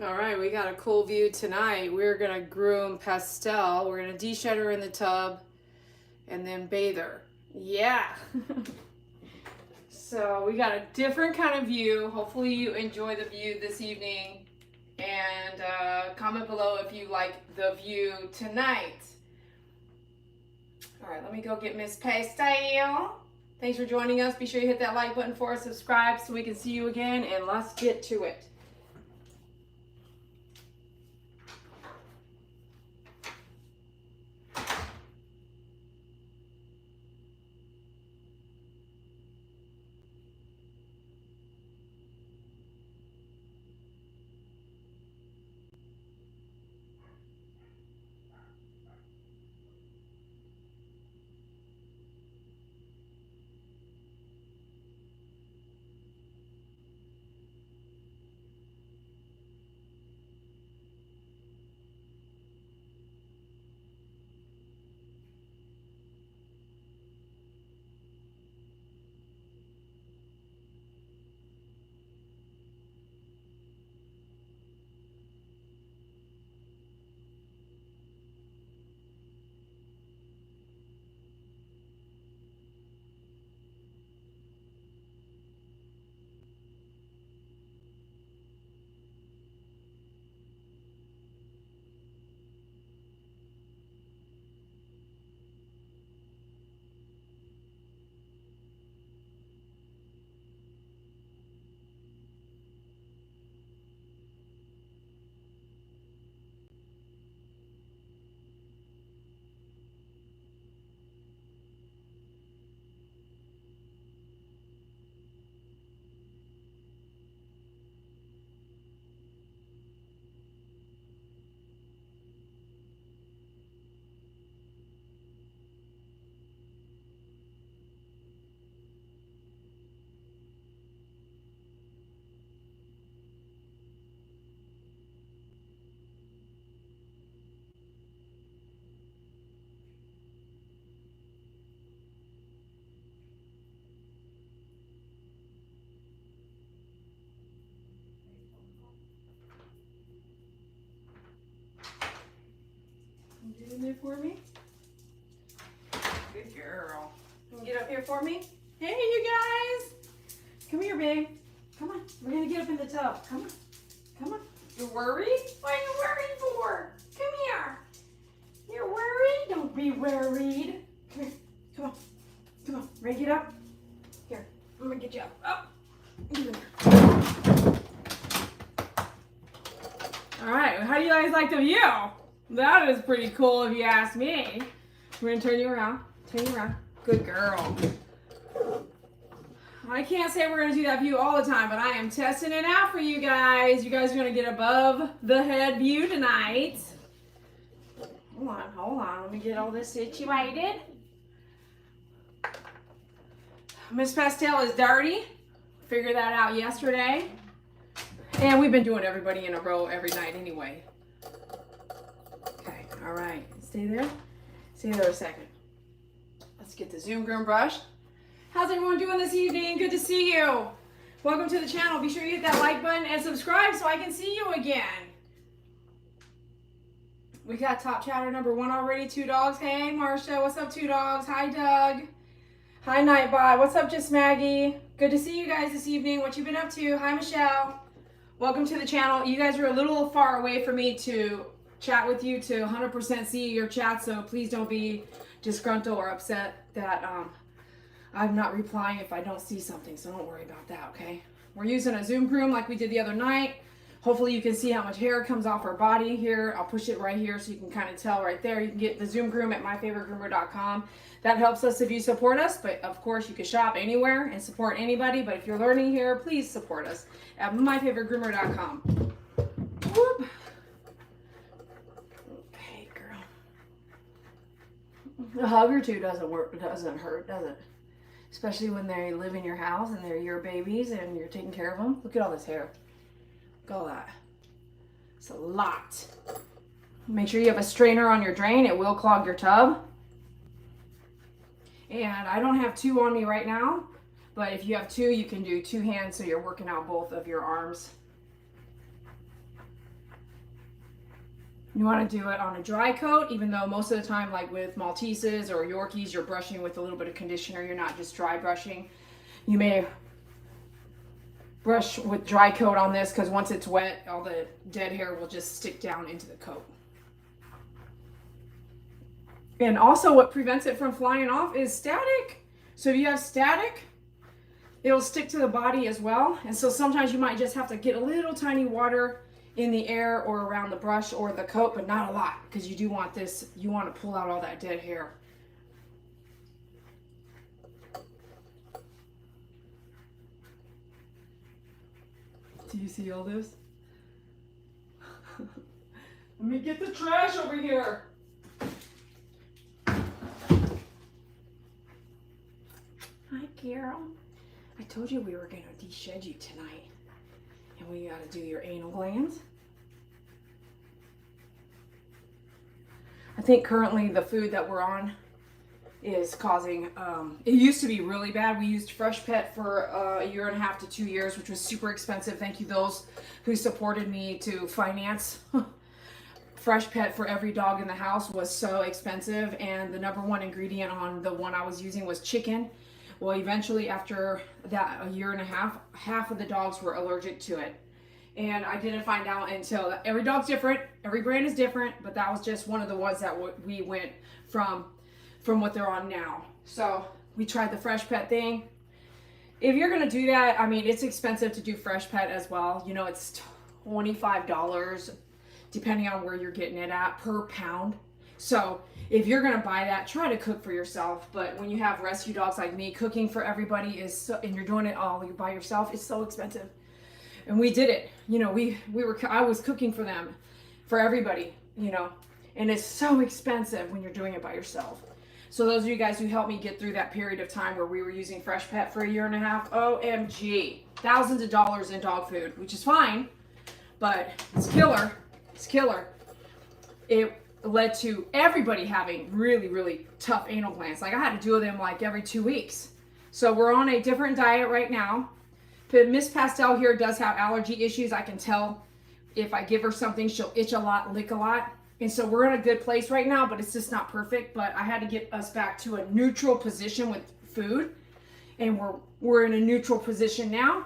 All right, we got a cool view tonight. We're gonna groom Pastel. We're gonna deshed her in the tub and then bathe her. Yeah. So we got a different kind of view. Hopefully you enjoy the view this evening. And comment below if you like the view tonight. All right, let me go get Miss Pastel. Thanks for joining us. Be sure you hit that like button for us, subscribe so we can see you again, and let's get to it. Get in there for me. Good girl. You can get up here for me. Hey, you guys. Come here, babe. Come on. We're going to get up in the tub. Come on. Come on. You're worried? What are you worried for? Come here. You're worried? Don't be worried. Come here. Come on. Come on. Ready to get up? Here. I'm going to get you up. Up. Get in there. All right. How do you guys like the view? That is pretty cool if you ask me. We're going to turn you around. Turn you around. Good girl. I can't say we're going to do that view all the time, but I am testing it out for you guys. You guys are going to get above the head view tonight. Hold on. Let me get all this situated. Miss Pastel is dirty. Figured that out yesterday. And we've been doing everybody in a row every night anyway. Okay, all right. Stay there. Stay there a second. Let's get the Zoom groom brush. How's everyone doing this evening? Good to see you. Welcome to the channel. Be sure you hit that like button and subscribe so I can see you again. We got top chatter number 1 already. 2 dogs. Hey, Marcia. What's up, 2 dogs? Hi, Doug. Hi, Nightbot. What's up, Just Maggie? Good to see you guys this evening. What you been up to? Hi, Michelle. Welcome to the channel. You guys are a little far away for me to chat with you to 100% see your chat, so please don't be disgruntled or upset that I'm not replying if I don't see something, so don't worry about that, okay? We're using a Zoom groom like we did the other night. Hopefully you can see how much hair comes off our body here. I'll push it right here so you can kind of tell right there. You can get the Zoom groom at myfavoritegroomer.com. That helps us if you support us, but of course you can shop anywhere and support anybody, but if you're learning here, please support us at myfavoritegroomer.com. Whoop. Okay, girl. A hug or two doesn't hurt, does it? Especially when they live in your house and they're your babies and you're taking care of them. Look at all this hair. Look at all that. It's a lot. Make sure you have a strainer on your drain. It will clog your tub. And I don't have 2 on me right now, but if you have 2, you can do 2 hands so you're working out both of your arms. You want to do it on a dry coat, even though most of the time, like with Malteses or Yorkies, you're brushing with a little bit of conditioner. You're not just dry brushing. You may brush with dry coat on this because once it's wet, all the dead hair will just stick down into the coat. And also what prevents it from flying off is static. So if you have static, it'll stick to the body as well. And so sometimes you might just have to get a little tiny water in the air or around the brush or the coat, but not a lot, because you do want this, you want to pull out all that dead hair. Do you see all this? Let me get the trash over here. Hi, Carol. I told you we were going to deshed you tonight. And we got to do your anal glands. I think currently the food that we're on is causing, it used to be really bad. We used Fresh Pet for a year and a half to 2 years, which was super expensive. Thank you those who supported me to finance. Fresh Pet for every dog in the house was so expensive, and the number one ingredient on the one I was using was chicken. Well, eventually after that, a year and a half of the dogs were allergic to it. And I didn't find out until, every dog's different, every brand is different, but that was just one of the ones that we went from what they're on now. So we tried the Fresh Pet thing. If you're gonna do that, I mean, it's expensive to do Fresh Pet as well. You know, it's $25, depending on where you're getting it at, per pound. So if you're gonna buy that, try to cook for yourself. But when you have rescue dogs like me, cooking for everybody is so, and you're doing it all by yourself, is so expensive. And we did it. You know, I was cooking for them, for everybody, you know, and it's so expensive when you're doing it by yourself. So those of you guys who helped me get through that period of time where we were using Fresh Pet for a year and a half, OMG, thousands of dollars in dog food, which is fine, but it's killer. It's killer. It led to everybody having really, really tough anal glands. Like I had to do them like every 2 weeks. So we're on a different diet right now. But Miss Pastel here does have allergy issues. I can tell if I give her something, she'll itch a lot, lick a lot. And so we're in a good place right now, but it's just not perfect. But I had to get us back to a neutral position with food. And we're in a neutral position now.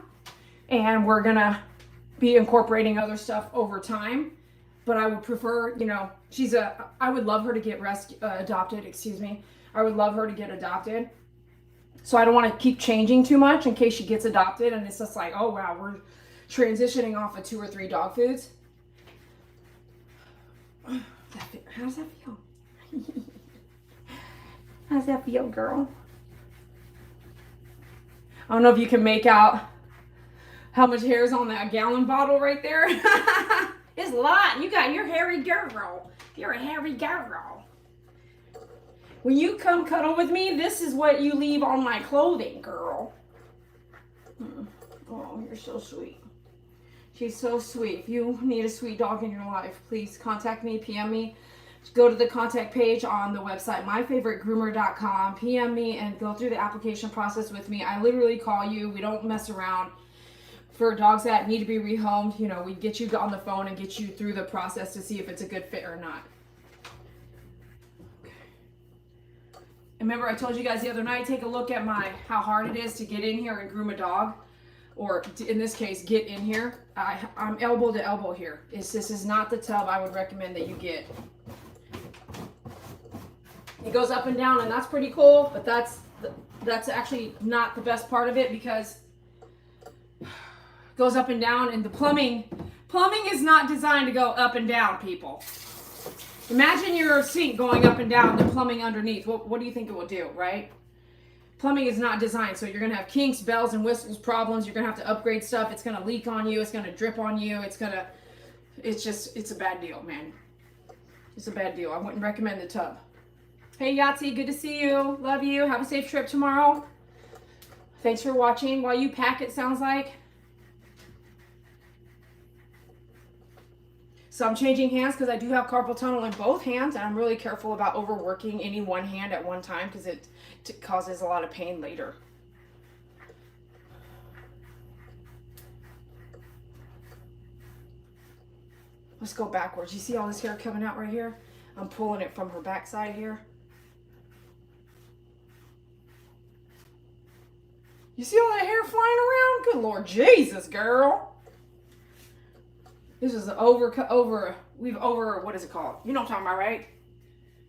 And we're gonna be incorporating other stuff over time. But I would prefer, you know, I would love her to get adopted, excuse me. I would love her to get adopted. So I don't want to keep changing too much in case she gets adopted and it's just like, oh wow, we're transitioning off of 2 or 3 dog foods. How does that feel? How's that feel, girl? I don't know if you can make out how much hair is on that gallon bottle right there. It's a lot. You're a hairy girl. You're a hairy girl. When you come cuddle with me, this is what you leave on my clothing, girl. Oh, you're so sweet. She's so sweet. If you need a sweet dog in your life, please contact me, PM me. Go to the contact page on the website, myfavoritegroomer.com. PM me and go through the application process with me. I literally call you. We don't mess around. For dogs that need to be rehomed, you know, we get you on the phone and get you through the process to see if it's a good fit or not. Remember I told you guys the other night, take a look at how hard it is to get in here and groom a dog, or in this case, get in here. I'm elbow to elbow here. This is not the tub I would recommend that you get. It goes up and down, and that's pretty cool, but that's actually not the best part of it, because it goes up and down, and the plumbing is not designed to go up and down, people. Imagine your sink going up and down, the plumbing underneath. What do you think it will do, right? Plumbing is not designed, so you're going to have kinks, bells, and whistles problems. You're going to have to upgrade stuff. It's going to leak on you. It's going to drip on you. It's a bad deal, man. It's a bad deal. I wouldn't recommend the tub. Hey, Yahtzee, good to see you. Love you. Have a safe trip tomorrow. Thanks for watching while you pack, it sounds like. So I'm changing hands because I do have carpal tunnel in both hands, and I'm really careful about overworking any one hand at one time because it causes a lot of pain later. Let's go backwards. You see all this hair coming out right here? I'm pulling it from her backside here. You see all that hair flying around? Good Lord Jesus, girl. This is what is it called? You know what I'm talking about, right?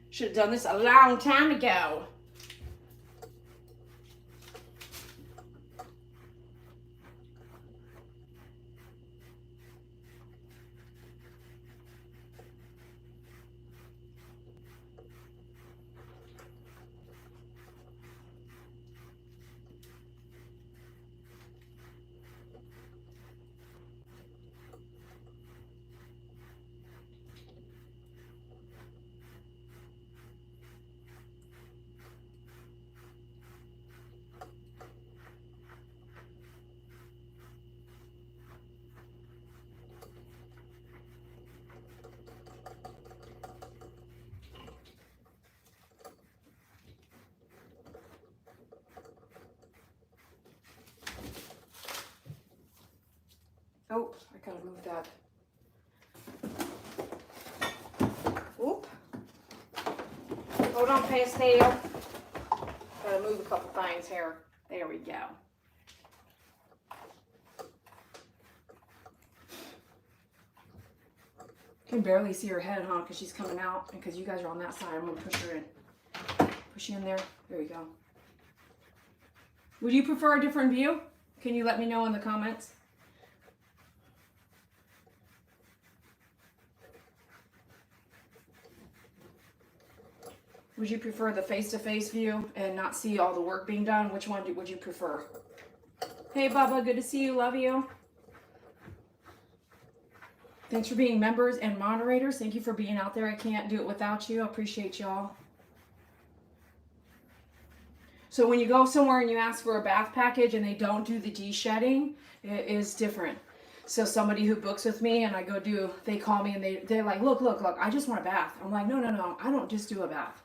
Should have done this a long time ago. Oh, I gotta move that. Oop. Hold on, pastel. Gotta move a couple things here. There we go. Can barely see her head, huh? Because she's coming out, and because you guys are on that side, I'm gonna push her in. Push you in there. There you go. Would you prefer a different view? Can you let me know in the comments? Would you prefer the face-to-face view and not see all the work being done? Which one would you prefer? Hey, Bubba, good to see you. Love you. Thanks for being members and moderators. Thank you for being out there. I can't do it without you. I appreciate y'all. So when you go somewhere and you ask for a bath package and they don't do the de-shedding, it is different. So somebody who books with me and I go do, they call me and they're like, look, I just want a bath. I'm like, no, I don't just do a bath.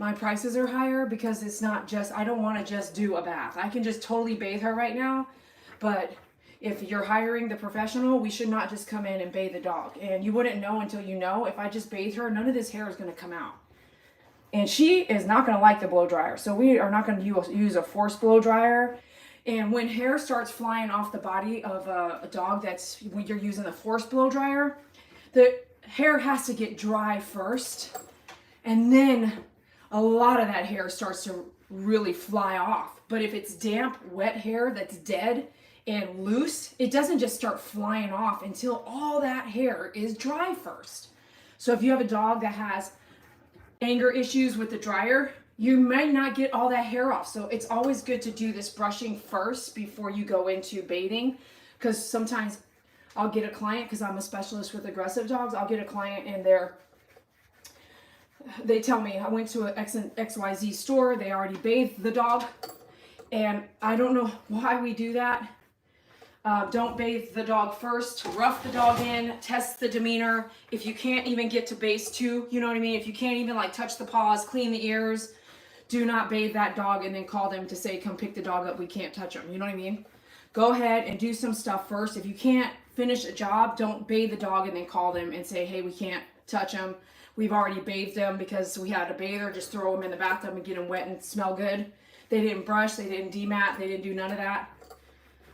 My prices are higher because it's not just, I don't want to just do a bath. I can just totally bathe her right now, but if you're hiring the professional, we should not just come in and bathe the dog. And you wouldn't know until you know. If I just bathe her, none of this hair is going to come out. And she is not going to like the blow dryer. So we are not going to use a forced blow dryer. And when hair starts flying off the body of a dog that's, when you're using the forced blow dryer, the hair has to get dry first. And then a lot of that hair starts to really fly off. But if it's damp, wet hair that's dead and loose, it doesn't just start flying off until all that hair is dry first. So if you have a dog that has anger issues with the dryer, you might not get all that hair off. So it's always good to do this brushing first before you go into bathing, because sometimes I'll get a client, because I'm a specialist with aggressive dogs, I'll get a client and they tell me, I went to an XYZ store, they already bathed the dog, and I don't know why we do that. Don't bathe the dog first, rough the dog in, test the demeanor. If you can't even get to base 2, you know what I mean? If you can't even like touch the paws, clean the ears, do not bathe that dog and then call them to say, come pick the dog up, we can't touch him, you know what I mean? Go ahead and do some stuff first. If you can't finish a job, don't bathe the dog and then call them and say, hey, we can't touch him. We've already bathed them because we had a bather, just throw them in the bathtub and get them wet and smell good. They didn't brush, they didn't demat, they didn't do none of that.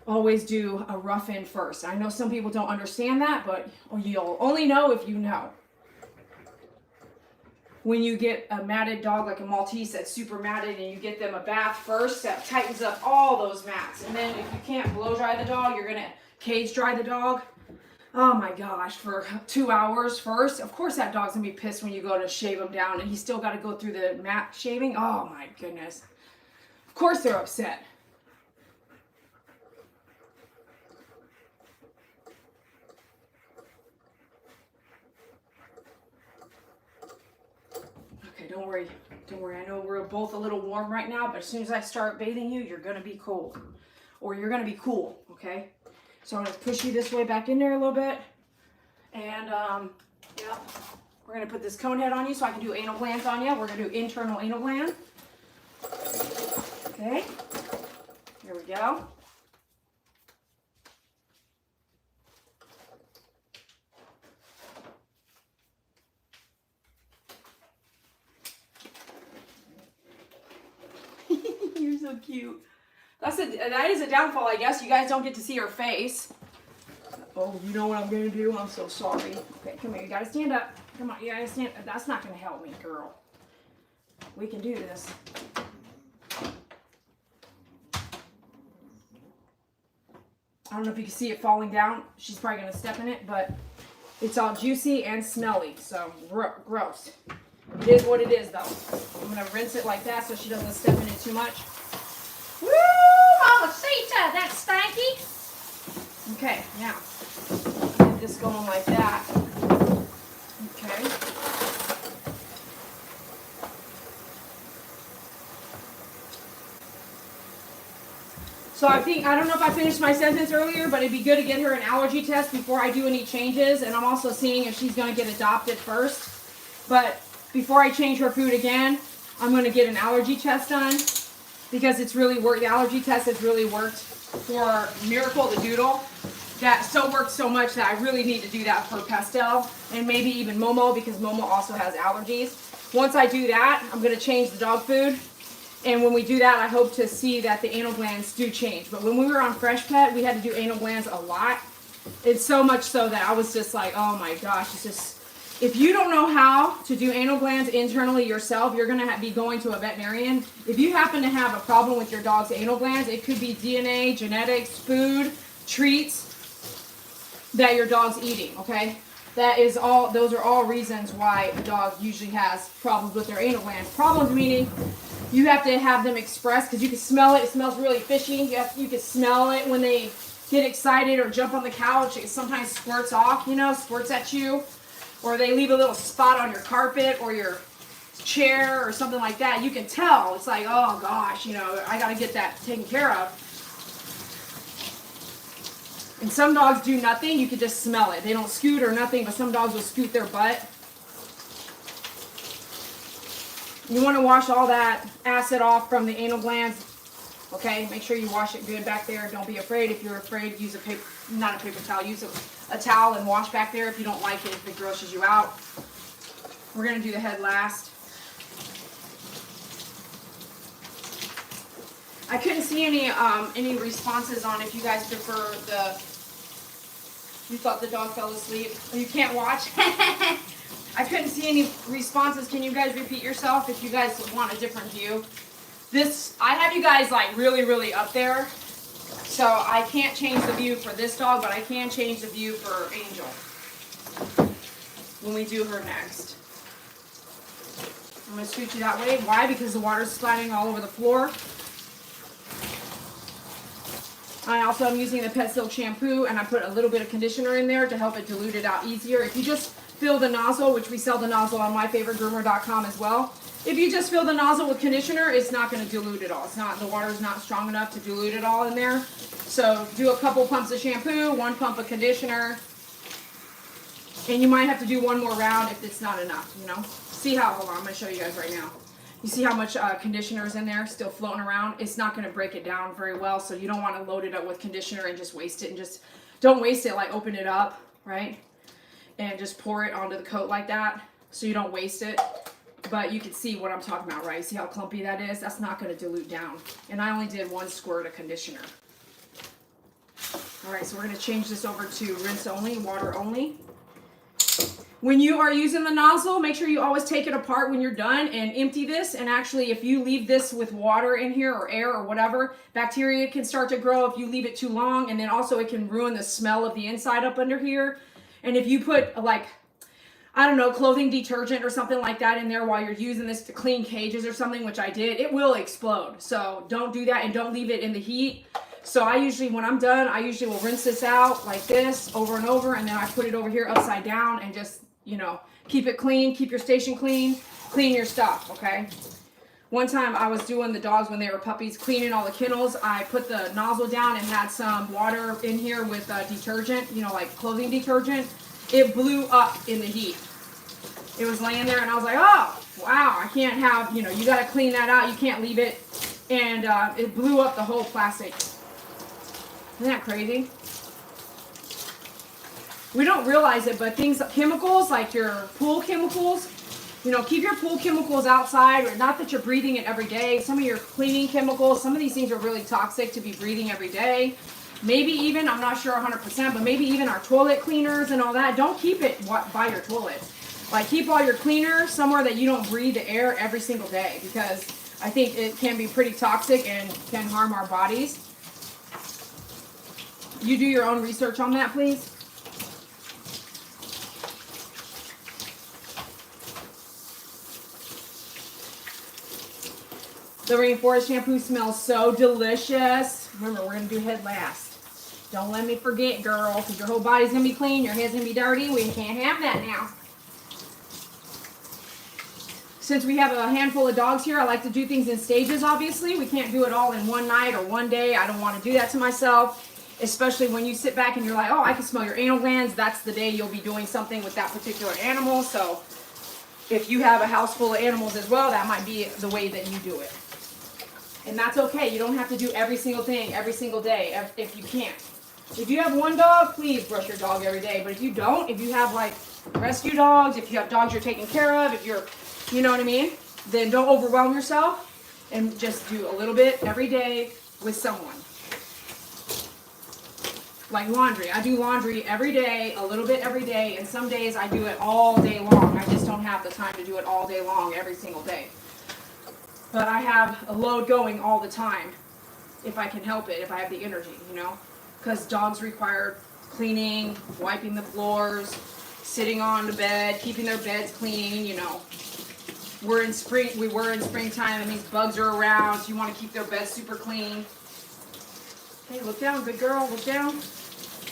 Always do a rough in first. I know some people don't understand that, but you'll only know if you know. When you get a matted dog like a Maltese that's super matted and you get them a bath first, that tightens up all those mats. And then if you can't blow dry the dog, you're gonna cage dry the dog. Oh my gosh, for 2 hours first. Of course that dog's gonna be pissed when you go to shave him down and he's still gotta go through the mat shaving. Oh my goodness. Of course they're upset. Okay, don't worry. Don't worry. I know we're both a little warm right now, but as soon as I start bathing you, you're gonna be cold. Or you're gonna be cool, okay? So I'm gonna push you this way back in there a little bit. And yeah, we're gonna put this cone head on you so I can do anal glands on you. We're gonna do internal anal gland. Okay, here we go. so cute. That is a downfall, I guess. You guys don't get to see her face. Oh, you know what I'm gonna do? I'm so sorry. Okay, come here. You gotta stand up. Come on, you gotta stand up. That's not gonna help me, girl. We can do this. I don't know if you can see it falling down. She's probably gonna step in it, but it's all juicy and smelly, so gross. It is what it is, though. I'm gonna rinse it like that so she doesn't step in it too much. Woo, mamacita, that's stanky. Okay, now get this going like that. Okay. So I don't know if I finished my sentence earlier, but it'd be good to get her an allergy test before I do any changes. And I'm also seeing if she's going to get adopted first. But before I change her food again, I'm going to get an allergy test done because it's really worked. The allergy test has really worked for Miracle the Doodle. That worked so much that I really need to do that for Pastel and maybe even Momo because Momo also has allergies. Once I do that, I'm going to change the dog food. And when we do that, I hope to see that the anal glands do change. But when we were on Fresh Pet, we had to do anal glands a lot. It's so much so that I was just like, oh my gosh, it's just, if you don't know how to do anal glands internally yourself, you're going to be going to a veterinarian. If you happen to have a problem with your dog's anal glands, it could be DNA, genetics, food, treats that your dog's eating, okay? Those are all reasons why a dog usually has problems with their anal glands. Problems meaning you have to have them expressed because you can smell it. It smells really fishy. You can smell it when they get excited or jump on the couch. It sometimes squirts off, squirts at you. Or they leave a little spot on your carpet or your chair or something like that. You can tell. It's like, oh gosh, I got to get that taken care of. And some dogs do nothing. You can just smell it. They don't scoot or nothing, but some dogs will scoot their butt. You want to wash all that acid off from the anal glands. Okay, make sure you wash it good back there. Don't be afraid. If you're afraid, use not a paper towel, use a towel and wash back there if you don't like it, if it grosses you out. We're going to do the head last. I couldn't see any responses on if you guys prefer you thought the dog fell asleep. You can't watch. I couldn't see any responses. Can you guys repeat yourself if you guys want a different view? I have you guys like really, really up there. So I can't change the view for this dog, but I can change the view for Angel when we do her next. I'm going to scoot you that way. Why? Because the water's splattering all over the floor. I also am using the Pet Silk shampoo, and I put a little bit of conditioner in there to help it dilute it out easier. If you just fill the nozzle, which we sell the nozzle on myfavoritegroomer.com as well. If you just fill the nozzle with conditioner, it's not going to dilute it all. The water's not strong enough to dilute it all in there. So do a couple pumps of shampoo, 1 pump of conditioner, and you might have to do 1 more round if it's not enough, See how, hold on, I'm going to show you guys right now. You see how much conditioner is in there still floating around? It's not going to break it down very well, so you don't want to load it up with conditioner and just waste it. And just don't waste it, like open it up, right? And just pour it onto the coat like that so you don't waste it. But you can see what I'm talking about, right? See how clumpy that is? That's not going to dilute down. And I only did 1 squirt of conditioner. All right, so we're going to change this over to rinse only, water only. When you are using the nozzle, make sure you always take it apart when you're done and empty this. And actually, if you leave this with water in here or air or whatever, bacteria can start to grow if you leave it too long. And then also it can ruin the smell of the inside up under here. And if you put like, I don't know, clothing detergent or something like that in there while you're using this to clean cages or something, which I did, it will explode. So don't do that and don't leave it in the heat. So when I'm done, I usually will rinse this out like this over and over. And then I put it over here upside down and just, keep it clean, keep your station clean, clean your stuff, okay? One time I was doing the dogs when they were puppies, cleaning all the kennels. I put the nozzle down and had some water in here with detergent, like clothing detergent. It blew up in the heat. It was laying there and I was like, oh, wow, I can't have, you got to clean that out. You can't leave it. And it blew up the whole plastic. Isn't that crazy? We don't realize it, but chemicals like your pool chemicals, You know, keep your pool chemicals outside, or not that you're breathing it every day. Some of your cleaning chemicals, some of these things are really toxic to be breathing every day. Maybe even, I'm not sure 100%, but maybe even our toilet cleaners and all that, don't keep it by your toilet. Like, keep all your cleaners somewhere that you don't breathe the air every single day, because I think it can be pretty toxic and can harm our bodies. You do your own research on that, please. The rainforest shampoo smells so delicious. Remember, we're going to do head last. Don't let me forget, girl, because your whole body's going to be clean, your head's going to be dirty. We can't have that now. Since we have a handful of dogs here, I like to do things in stages, obviously. We can't do it all in one night or one day. I don't want to do that to myself, especially when you sit back and you're like, oh, I can smell your anal glands. That's the day you'll be doing something with that particular animal. So if you have a house full of animals as well, that might be the way that you do it. And that's okay. You don't have to do every single thing every single day if you can't. If you have one dog, please brush your dog every day. But if you don't, if you have like rescue dogs, if you have dogs you're taking care of, if you're, you know what I mean, then don't overwhelm yourself and just do a little bit every day with someone. Like laundry. I do laundry every day, a little bit every day, and some days I do it all day long. I just don't have the time to do it all day long every single day. But I have a load going all the time, if I can help it, if I have the energy, you know, because dogs require cleaning, wiping the floors, sitting on the bed, keeping their beds clean, you know. We were in springtime, and these bugs are around, so you want to keep their beds super clean. Okay, look down, good girl, look down,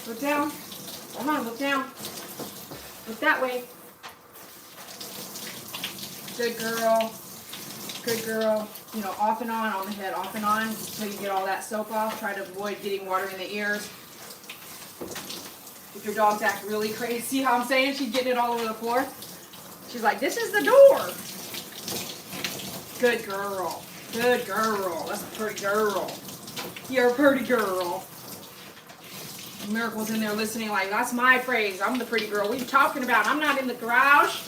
look down, come on, look down, look that way, good girl. Good girl. You know, off and on the head, off and on, until you get all that soap off. Try to avoid getting water in the ears. If your dogs act really crazy, see how I'm saying? She's getting it all over the floor. She's like, this is the door. Good girl. Good girl. That's a pretty girl. You're a pretty girl. Miracle's in there listening like, that's my phrase. I'm the pretty girl. What are you talking about? I'm not in the garage.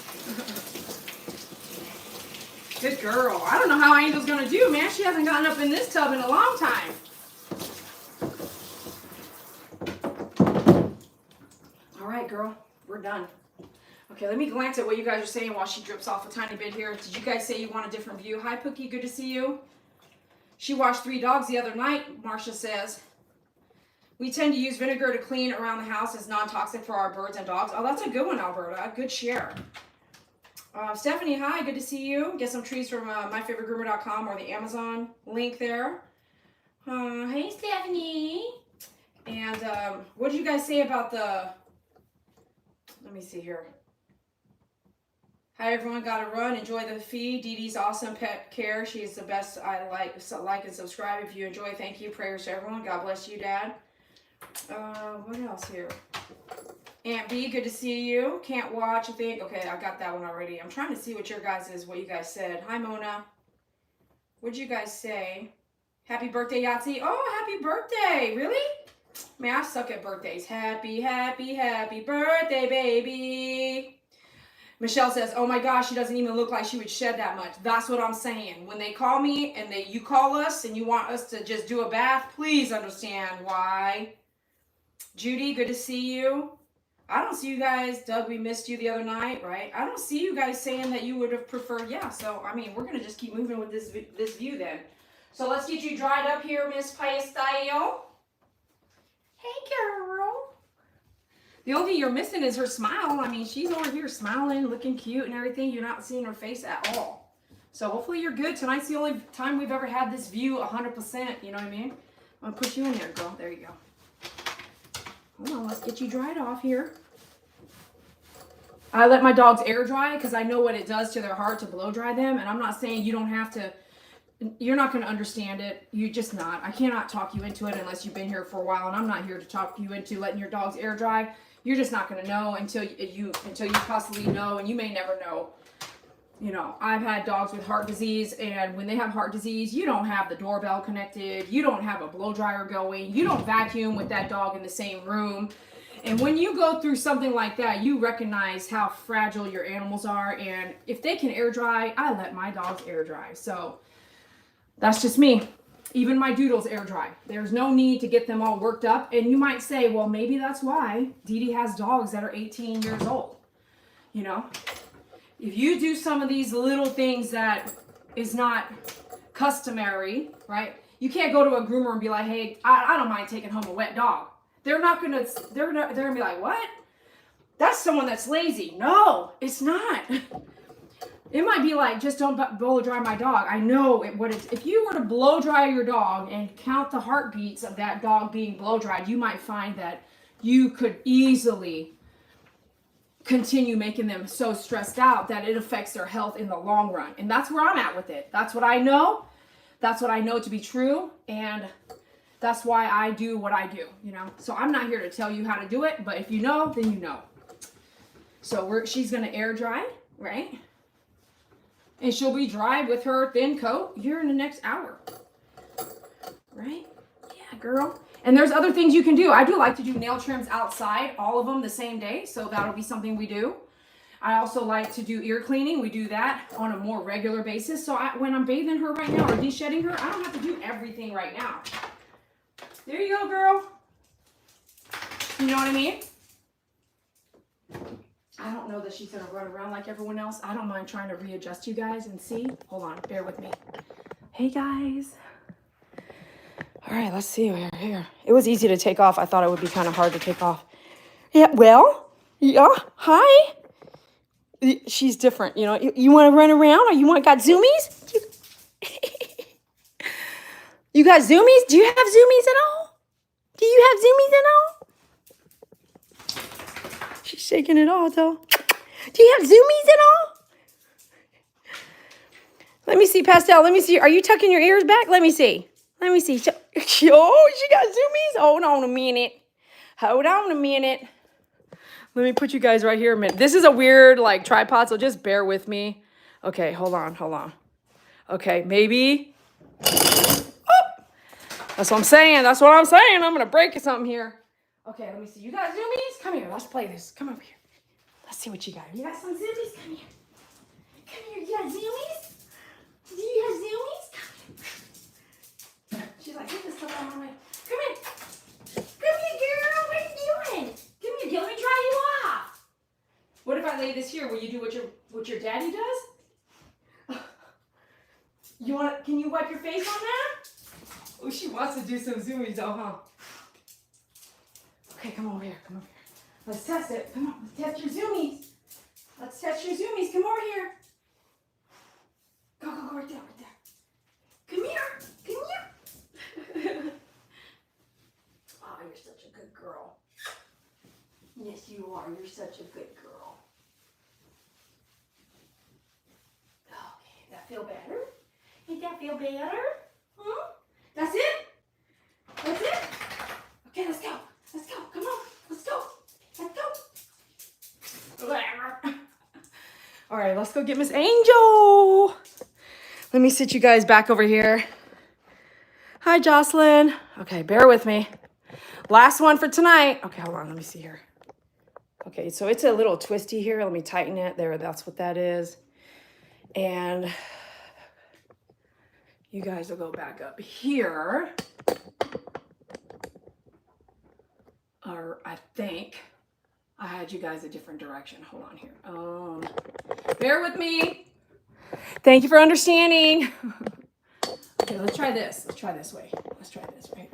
Good girl. I don't know how Angel's going to do, man. She hasn't gotten up in this tub in a long time. All right, girl. We're done. Okay, let me glance at what you guys are saying while she drips off a tiny bit here. Did you guys say you want a different view? Hi, Pookie. Good to see you. She washed 3 dogs the other night, Marcia says. We tend to use vinegar to clean around the house as non-toxic for our birds and dogs. Oh, that's a good one, Alberta. Good share. Stephanie, hi, good to see you. Get some trees from myfavoritegroomer.com or the Amazon link there. Hey, Stephanie. And what did you guys say about the, let me see here. Hi, everyone. Got to run. Enjoy the feed. Dede's awesome pet care. She is the best. I like and subscribe if you enjoy. Thank you. Prayers to everyone. God bless you, Dad. What else here? Aunt B, good to see you. Can't watch, I think. Okay, I got that one already. I'm trying to see what you guys said. Hi, Mona. What'd you guys say? Happy birthday, Yahtzee. Oh, happy birthday. Really? Man, I suck at birthdays. Happy, happy, happy birthday, baby. Michelle says, oh my gosh, she doesn't even look like she would shed that much. That's what I'm saying. When they call me and you call us and you want us to just do a bath, please understand why. Judy, good to see you. I don't see you guys. Doug, we missed you the other night, right? I don't see you guys saying that you would have preferred. Yeah, so, I mean, we're going to just keep moving with this view then. So let's get you dried up here, Miss Pastel. Hey, girl. The only thing you're missing is her smile. I mean, she's over here smiling, looking cute and everything. You're not seeing her face at all. So hopefully you're good. Tonight's the only time we've ever had this view 100%. You know what I mean? I'm going to put you in there, girl. There you go. Hold on, let's get you dried off here. I let my dogs air dry because I know what it does to their heart to blow dry them. And I'm not saying you don't have to, you're not going to understand it. You're just not. I cannot talk you into it unless you've been here for a while. And I'm not here to talk you into letting your dogs air dry. You're just not going to know until you possibly know, and you may never know. You know, I've had dogs with heart disease, and when they have heart disease, you don't have the doorbell connected. You don't have a blow dryer going. You don't vacuum with that dog in the same room. And when you go through something like that, you recognize how fragile your animals are. And if they can air dry, I let my dogs air dry. So that's just me. Even my doodles air dry. There's no need to get them all worked up. And you might say, well, maybe that's why Dede has dogs that are 18 years old. You know, if you do some of these little things that is not customary, right? You can't go to a groomer and be like, hey, I don't mind taking home a wet dog. They're gonna be like, what? That's someone that's lazy. No, it's not. It might be like, just don't blow dry my dog. I know if you were to blow dry your dog and count the heartbeats of that dog being blow dried, you might find that you could easily continue making them so stressed out that it affects their health in the long run. And that's where I'm at with it. That's what I know. That's what I know to be true. And that's why I do what I do, you know. So I'm not here to tell you how to do it, but if you know, then you know. So she's gonna air dry, right? And she'll be dry with her thin coat here in the next hour, right? Yeah, girl. And there's other things you can do. I do like to do nail trims outside, all of them the same day. So that'll be something we do. I also like to do ear cleaning. We do that on a more regular basis. So when I'm bathing her right now or de-shedding her, I don't have to do everything right now. There you go, girl. You know what I mean? I don't know that she's going to run around like everyone else. I don't mind trying to readjust you guys and see. Hold on. Bear with me. Hey, guys. All right. Let's see. We're here. It was easy to take off. I thought it would be kind of hard to take off. Yeah. Well, yeah. Hi. She's different. You know, you want to run around or you got zoomies? You got zoomies? Do you have zoomies at all? Do you have zoomies at all? She's shaking it off, though. Do you have zoomies at all? Let me see, Pastel. Let me see. Are you tucking your ears back? Let me see. Let me see. Oh, she got zoomies? Hold on a minute. Hold on a minute. Let me put you guys right here a minute. This is a weird, like, tripod, so just bear with me. Okay, hold on. Okay, maybe. That's what I'm saying. I'm going to break something here. Okay, let me see. You got zoomies? Come here. Let's play this. Come over here. Let's see what you got. You got some zoomies? Come here. Come here. You got zoomies? Do you have zoomies? Come here. She's like, get this stuff out of my way. Come here. Come here, girl. What are you doing? Come here. Let me dry you off. What if I lay this here? Will you do what your daddy does? Can you wipe your face on that? Oh, she wants to do some zoomies though, huh? Okay, come over here. Let's test it. Come on, let's test your zoomies. Come over here. Go right there. Come here. Oh, you're such a good girl. Yes, you are. You're such a good girl. Okay, that feel better? Did that feel better? Huh? That's it? Okay, let's go. Come on. Let's go. All right, let's go get Miss Angel. Let me sit you guys back over here. Hi, Jocelyn. Okay, bear with me. Last one for tonight. Okay, hold on. Let me see here. Okay, so it's a little twisty here. Let me tighten it. There, that's what that is. And you guys will go back up here. Or I think I had you guys a different direction. Hold on here. Bear with me. Thank you for understanding. Okay, let's try this. Let's try this way. Let's try this right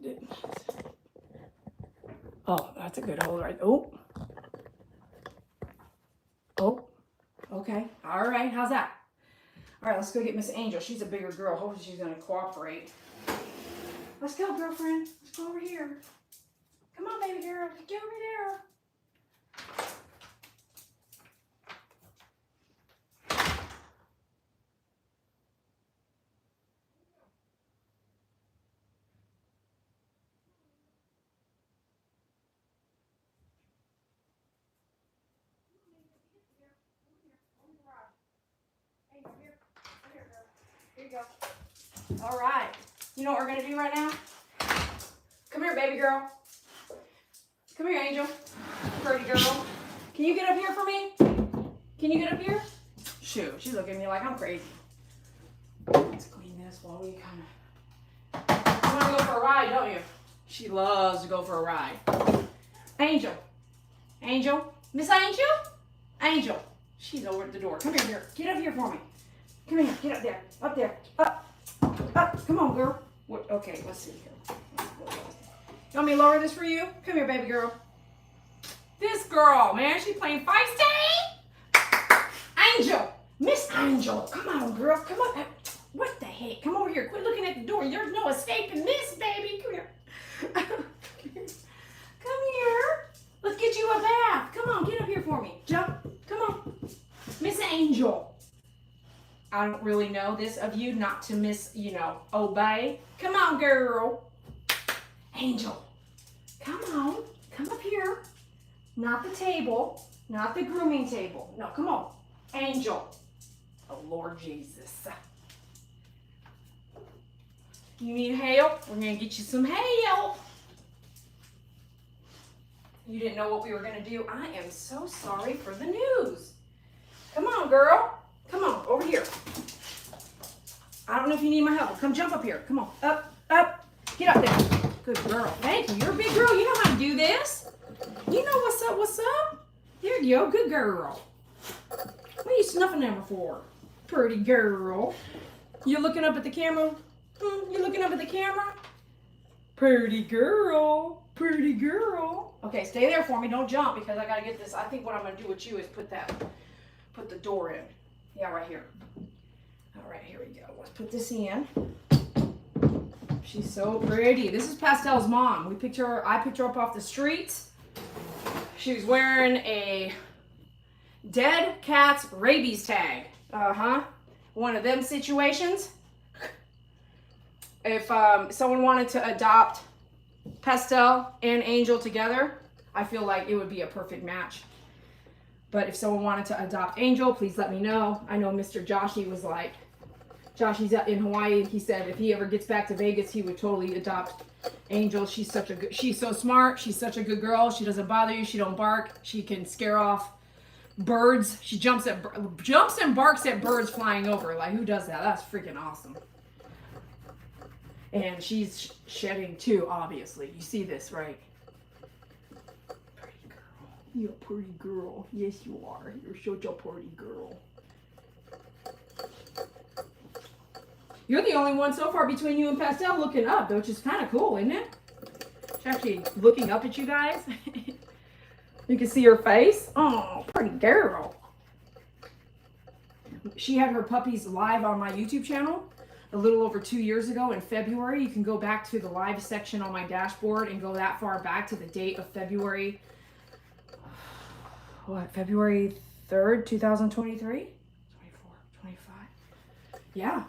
here. Oh, that's a good hold right. Oh. Okay. All right. How's that? All right, let's go get Miss Angel. She's a bigger girl. Hopefully she's going to cooperate. Let's go, girlfriend. Let's go over here. Come on, baby girl. Get over there. Here you go. All right. You know what we're going to do right now? Come here, baby girl. Come here, Angel. Pretty girl. Can you get up here for me? Can you get up here? Shoot, she's looking at me like I'm crazy. Let's clean this while we come. You want to go for a ride, don't you? She loves to go for a ride. Angel. Angel. Miss Angel? Angel. She's over at the door. Come here. Get up here for me. Come here. Get up there. Up there. Up. Up. Come on, girl. What? Okay, let's see here. You want me to lower this for you? Come here, baby girl. This girl, man, she's playing feisty. Angel. Miss Angel. Come on, girl. Come on. What the heck? Come over here. Quit looking at the door. There's no escaping this, baby. Come here. Come here. Let's get you a bath. Come on, get up here for me. Jump. Come on. Miss Angel. I don't really know this of you not to obey. Come on, girl. Angel. Come on. Come up here. Not the table. Not the grooming table. No, come on. Angel. Oh, Lord Jesus. You need help? We're going to get you some help. You didn't know what we were going to do? I am so sorry for the news. Come on, girl. Come on, over here. I don't know if you need my help. Come jump up here. Come on. Up, up. Get up there. Good girl. Thank you. You're a big girl. You know how to do this. You know what's up, what's up. There you go. Good girl. What are you snuffing at her for? Pretty girl. You looking up at the camera? You looking up at the camera? Pretty girl. Pretty girl. Okay, stay there for me. Don't jump because I got to get this. I think what I'm going to do with you is put the door in. Yeah, right here. All right, here we go. Let's put this in. She's so pretty. This is Pastel's mom. I picked her up off the streets. She was wearing a dead cat's rabies tag. One of them situations. If someone wanted to adopt Pastel and Angel together, I feel like it would be a perfect match. But if someone wanted to adopt Angel, please let me know. I know Mr. Joshy was like, Joshy's in Hawaii. He said if he ever gets back to Vegas, he would totally adopt Angel. She's so smart. She's such a good girl. She doesn't bother you. She don't bark. She can scare off birds. She jumps and barks at birds flying over. Like, who does that? That's freaking awesome. And she's shedding too, obviously. You see this, right? Pretty girl. You're a pretty girl. Yes, you are. You're such a pretty girl. You're the only one so far between you and Pastel looking up, which is kind of cool, isn't it? She's actually looking up at you guys. You can see her face. Oh, pretty girl. She had her puppies live on my YouTube channel a little over 2 years ago in February. You can go back to the live section on my dashboard and go that far back to the date of February 3rd, 2023? 24, 25. Yeah.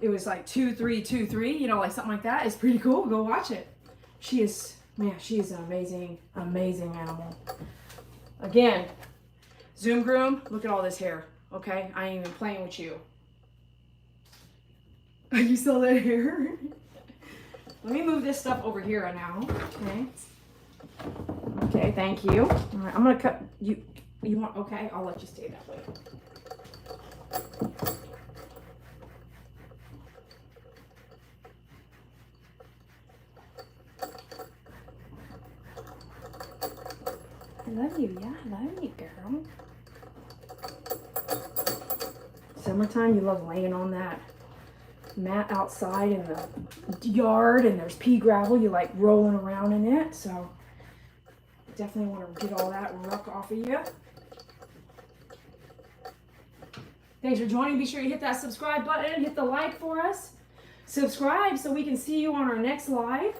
It was like 2323, like something like that. It's pretty cool. Go watch it. She is an amazing, amazing animal. Again, Zoom groom, look at all this hair. Okay? I ain't even playing with you. You saw that hair? Let me move this stuff over here now. Okay. Okay, thank you. All right, I'm gonna cut you. You want? Okay, I'll let you stay that way. I love you. Yeah, I love you, girl. Summertime, you love laying on that mat outside in the yard, and there's pea gravel. You like rolling around in it, so definitely want to get all that ruck off of you. Thanks for joining. Be sure you hit that subscribe button, hit the like for us, subscribe so we can see you on our next live.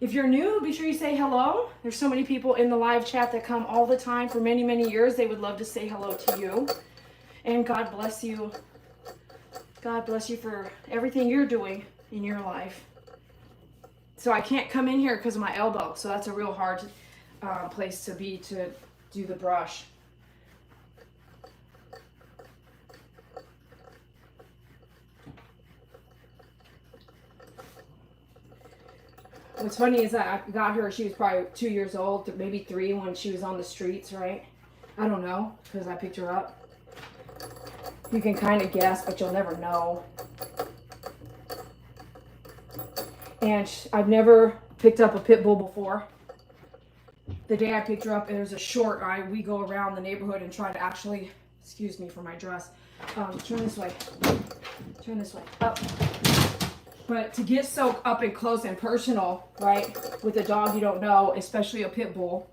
If you're new, be sure you say hello. There's so many people in the live chat that come all the time for many, many years. They would love to say hello to you. And God bless you. God bless you for everything you're doing in your life. So I can't come in here because of my elbow. So that's a real hard place to be to do the brush. what's funny is that I got her, she was probably 2 years old, maybe 3 when she was on the streets, right? I don't know, because I picked her up. You can kind of guess, but you'll never know. And I've never picked up a pit bull before. The day I picked her up, there's a short, we go around the neighborhood and try to actually, excuse me for my dress, turn this way, up. But to get so up and close and personal, right, with a dog you don't know, especially a pit bull,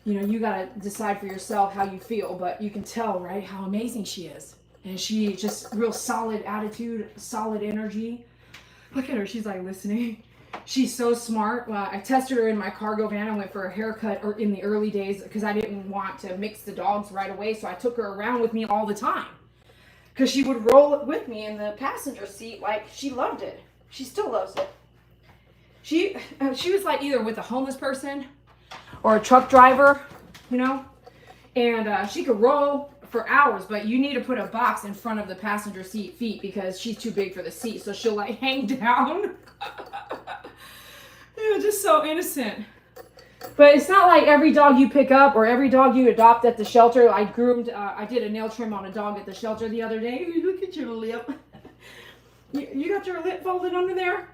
you know, you got to decide for yourself how you feel, but you can tell, right, how amazing she is. And she just real solid attitude, solid energy. Look at her, she's like listening. She's so smart. Well, I tested her in my cargo van. I went for a haircut in the early days because I didn't want to mix the dogs right away. So I took her around with me all the time because she would roll with me in the passenger seat. Like, she loved it. She still loves it. She was like either with a homeless person or a truck driver, you know, and she could roll for hours, but you need to put a box in front of the passenger seat feet because she's too big for the seat, so she'll like hang down. You know, just so innocent. But it's not like every dog you pick up or every dog you adopt at the shelter. I did a nail trim on a dog at the shelter the other day. Look at your lip. You got your lip folded under there?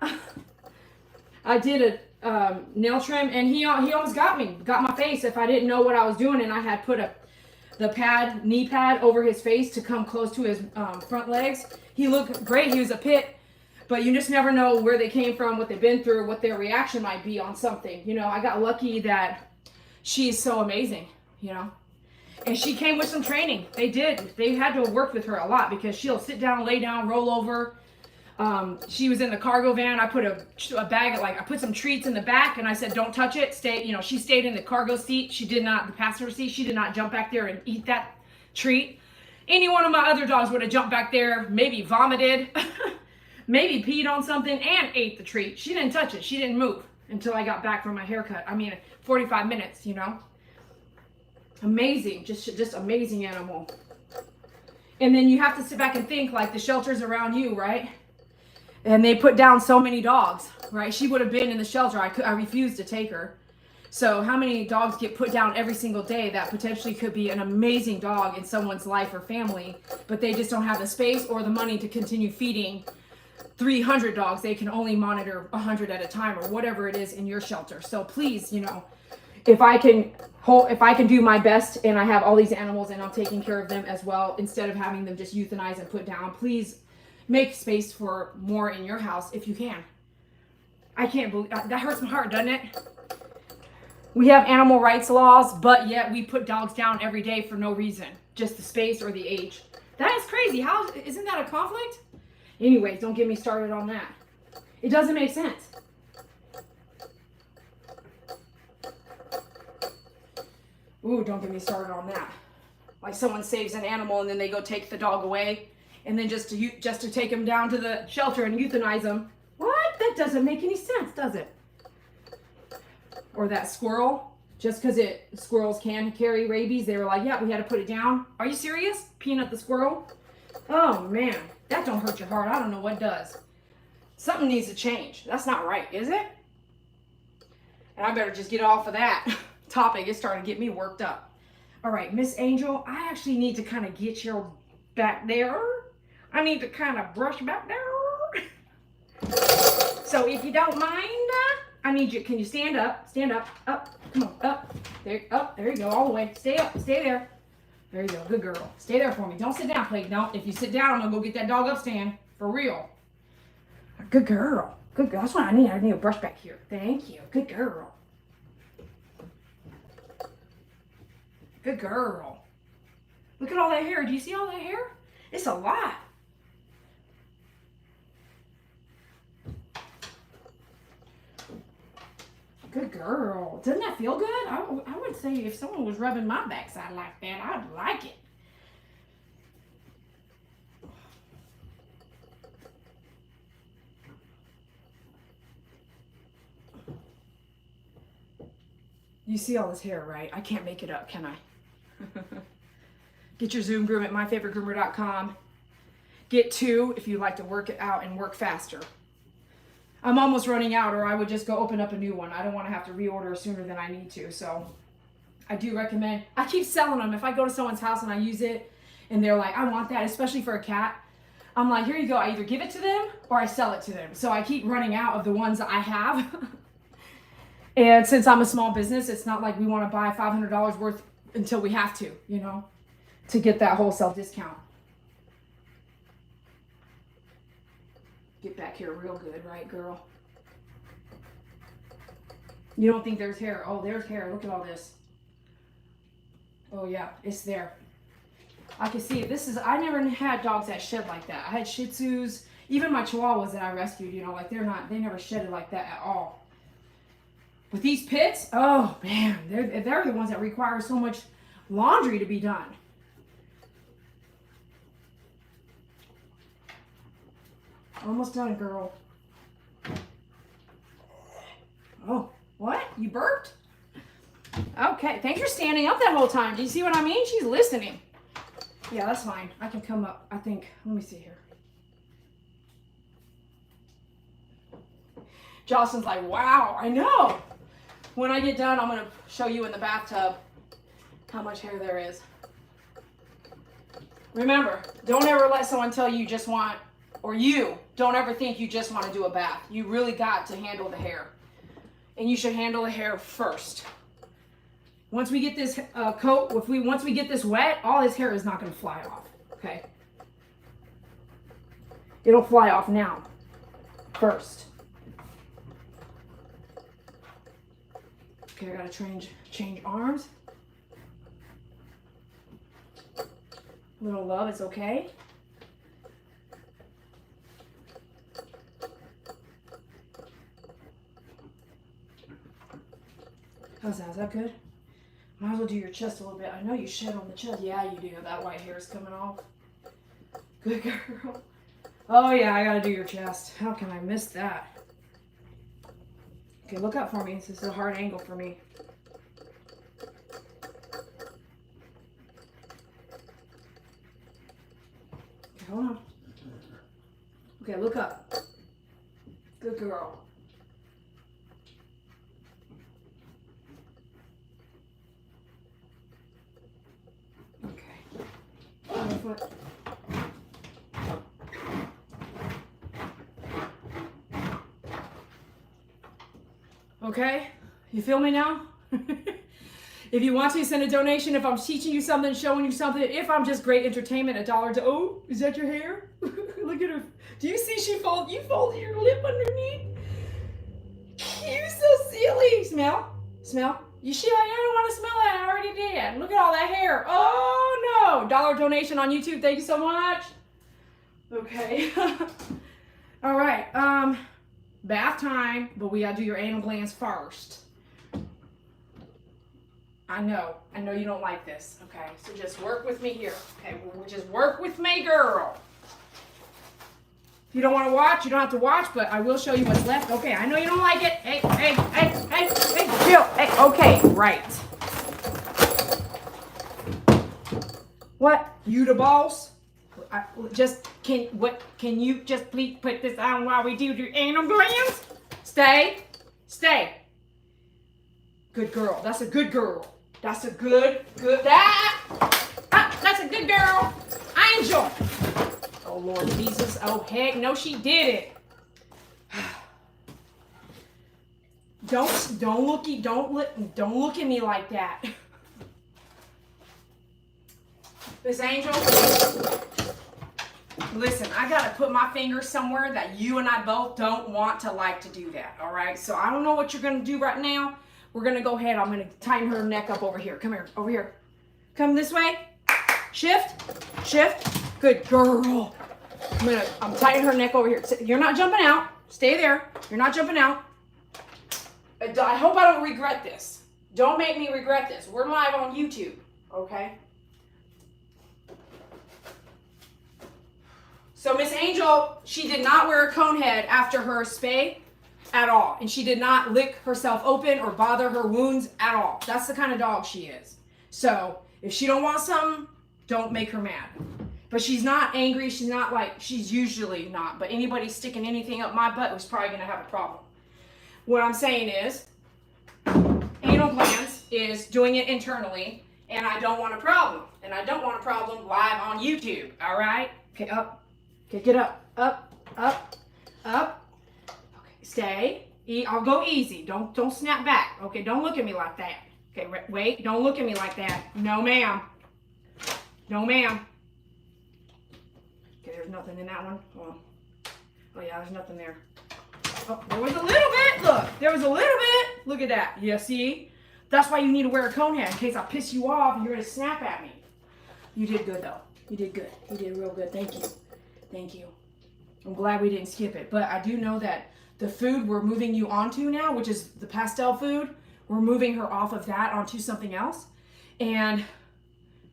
I did a nail trim, and he almost got my face if I didn't know what I was doing, and I had put the knee pad over his face to come close to his front legs. He looked great. He was a pit, but you just never know where they came from, what they've been through, what their reaction might be on something. You know, I got lucky that she's so amazing, you know. And she came with some training. They had to work with her a lot because she'll sit down, lay down, roll over. She was in the cargo van. I put a bag of, I put some treats in the back, and I said, don't touch it. Stay, you know, she stayed in the cargo seat. The passenger seat. She did not jump back there and eat that treat. Any one of my other dogs would have jumped back there, maybe vomited, maybe peed on something and ate the treat. She didn't touch it. She didn't move until I got back from my haircut. I mean, 45 minutes, you know. Amazing, just amazing animal. And then you have to sit back and think, like, the shelters around you, right? And they put down so many dogs, right? She would have been in the shelter. I refused to take her. So how many dogs get put down every single day that potentially could be an amazing dog in someone's life or family, but they just don't have the space or the money to continue feeding 300 dogs. They can only monitor 100 at a time or whatever it is in your shelter. So please, you know, if I can do my best and I have all these animals and I'm taking care of them as well, instead of having them just euthanized and put down, please make space for more in your house if you can. I can't believe that. Hurts my heart, doesn't it? We have animal rights laws, but yet we put dogs down every day for no reason, just the space or the age. That is crazy. How isn't that a conflict? Anyways, don't get me started on that. It doesn't make sense. Ooh, don't get me started on that. Like someone saves an animal and then they go take the dog away, and then just to take him down to the shelter and euthanize him. What? That doesn't make any sense, does it? Or that squirrel, just because squirrels can carry rabies, they were like, yeah, we had to put it down. Are you serious? Peanut the squirrel? Oh man, that don't hurt your heart. I don't know what does. Something needs to change. That's not right, is it? And I better just get off of that topic. It's starting to get me worked up. All right, Miss Angel, I actually need to kind of get your back there. I need to kind of brush back there. So if you don't mind, I need you, can you stand up? Stand up, up, come on, up. There you go, all the way. Stay up, stay there. There you go, good girl. Stay there for me. Don't sit down, please. No, if you sit down, I'm gonna go get that dog upstand. For real. Good girl. Good girl. That's what I need. I need a brush back here. Thank you. Good girl. Good girl. Look at all that hair. Do you see all that hair? It's a lot. Good girl. Doesn't that feel good? I would say if someone was rubbing my backside like that, I'd like it. You see all this hair, right? I can't make it up, can I? Get your Zoom groom at myfavoritegroomer.com. Get 2 if you like to work it out and work faster. I'm almost running out, or I would just go open up a new one. I don't want to have to reorder sooner than I need to. So I do recommend, I keep selling them. If I go to someone's house and I use it and they're like, I want that, especially for a cat, I'm like, here you go. I either give it to them or I sell it to them. So I keep running out of the ones that I have. And since I'm a small business, it's not like we want to buy $500 worth until we have to, you know, to get that wholesale discount. Get back here real good, right, girl? You don't think there's hair? Oh, there's hair. Look at all this. Oh, yeah, it's there. I can see it. This is, I never had dogs that shed like that. I had Shih Tzus, even my Chihuahuas that I rescued, you know, like they never shedded like that at all. With these pits, oh man, they're the ones that require so much laundry to be done. Almost done, girl. Oh, what? You burped? Okay, thanks for standing up that whole time. Do you see what I mean? She's listening. Yeah, that's fine. I can come up, I think. Let me see here. Jocelyn's like, wow, I know. When I get done, I'm going to show you in the bathtub how much hair there is. Remember, don't ever let someone tell you just want, or you don't ever think you just want to do a bath. You really got to handle the hair. And you should handle the hair first. Once we get this coat, once we get this wet, all this hair is not going to fly off, okay? It'll fly off now, first. Okay, I got to change arms. Little love, it's okay. How's that? Is that good? Might as well do your chest a little bit. I know you shed on the chest. Yeah, you do. That white hair is coming off. Good girl. Oh, yeah, I got to do your chest. How can I miss that? Okay, look up for me. This is a hard angle for me. Okay, hold on. Okay, look up. Good girl. Foot. Okay, you feel me now? If you want to, send a donation. If I'm teaching you something, showing you something, if I'm just great entertainment, $1 to, oh, is that your hair? Look at her. Do you see you folded your lip underneath? You're so silly. Smell. You sure? I don't want to smell it. I already did. Look at all that hair. Oh, no. $1 donation on YouTube. Thank you so much. Okay. All right. Bath time, but we got to do your anal glands first. I know you don't like this. Okay. So just work with me here. Okay. We'll just work with me, girl. If you don't want to watch, you don't have to watch, but I will show you what's left. Okay, I know you don't like it. Hey, chill. Hey, okay, right. What? You the boss? Can you just please put this on while we do your anal glands? Stay. Good girl. That's a good girl. That's a good. That's a good girl. I enjoy it. Oh, Lord Jesus. Oh, heck no, she did it. Don't look at me like that. Miss Angel, listen, I got to put my finger somewhere that you and I both don't want to like to do that, all right? So I don't know what you're going to do right now. We're going to go ahead. I'm going to tighten her neck up over here. Come here, over here. Come this way. Shift. Good girl. I'm tightening her neck over here. You're not jumping out. Stay there. You're not jumping out. I hope I don't regret this. Don't make me regret this. We're live on YouTube, okay? So Miss Angel, she did not wear a cone head after her spay at all. And she did not lick herself open or bother her wounds at all. That's the kind of dog she is. So if she don't want something, don't make her mad. But she's not angry. She's not like, she's usually not. But anybody sticking anything up my butt was probably going to have a problem. What I'm saying is, anal glands is doing it internally, and I don't want a problem. And I don't want a problem live on YouTube, all right? Okay, up. Okay, get up. Up, up, up. Okay, stay. I'll go easy. Don't snap back. Okay, don't look at me like that. Okay, wait. Don't look at me like that. No, ma'am. No, ma'am. Okay, there's nothing in that one. Oh, yeah, there's nothing there. Oh, there was a little bit. Look, there was a little bit. Look at that. Yeah, see? That's why you need to wear a cone head in case I piss you off and you're going to snap at me. You did good, though. You did good. You did real good. Thank you. Thank you. I'm glad we didn't skip it. But I do know that the food we're moving you onto now, which is the pastel food, we're moving her off of that onto something else. And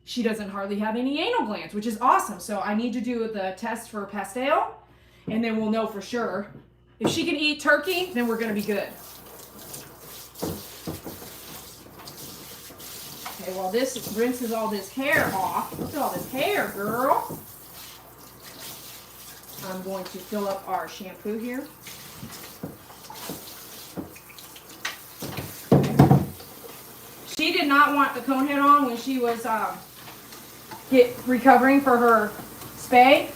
she doesn't hardly have any anal glands, which is awesome. So I need to do the test for pastel, and then we'll know for sure. If she can eat turkey, then we're going to be good. Okay, well, this rinses all this hair off. Look at all this hair, girl. I'm going to fill up our shampoo here. She did not want the cone head on when she was recovering for her spay.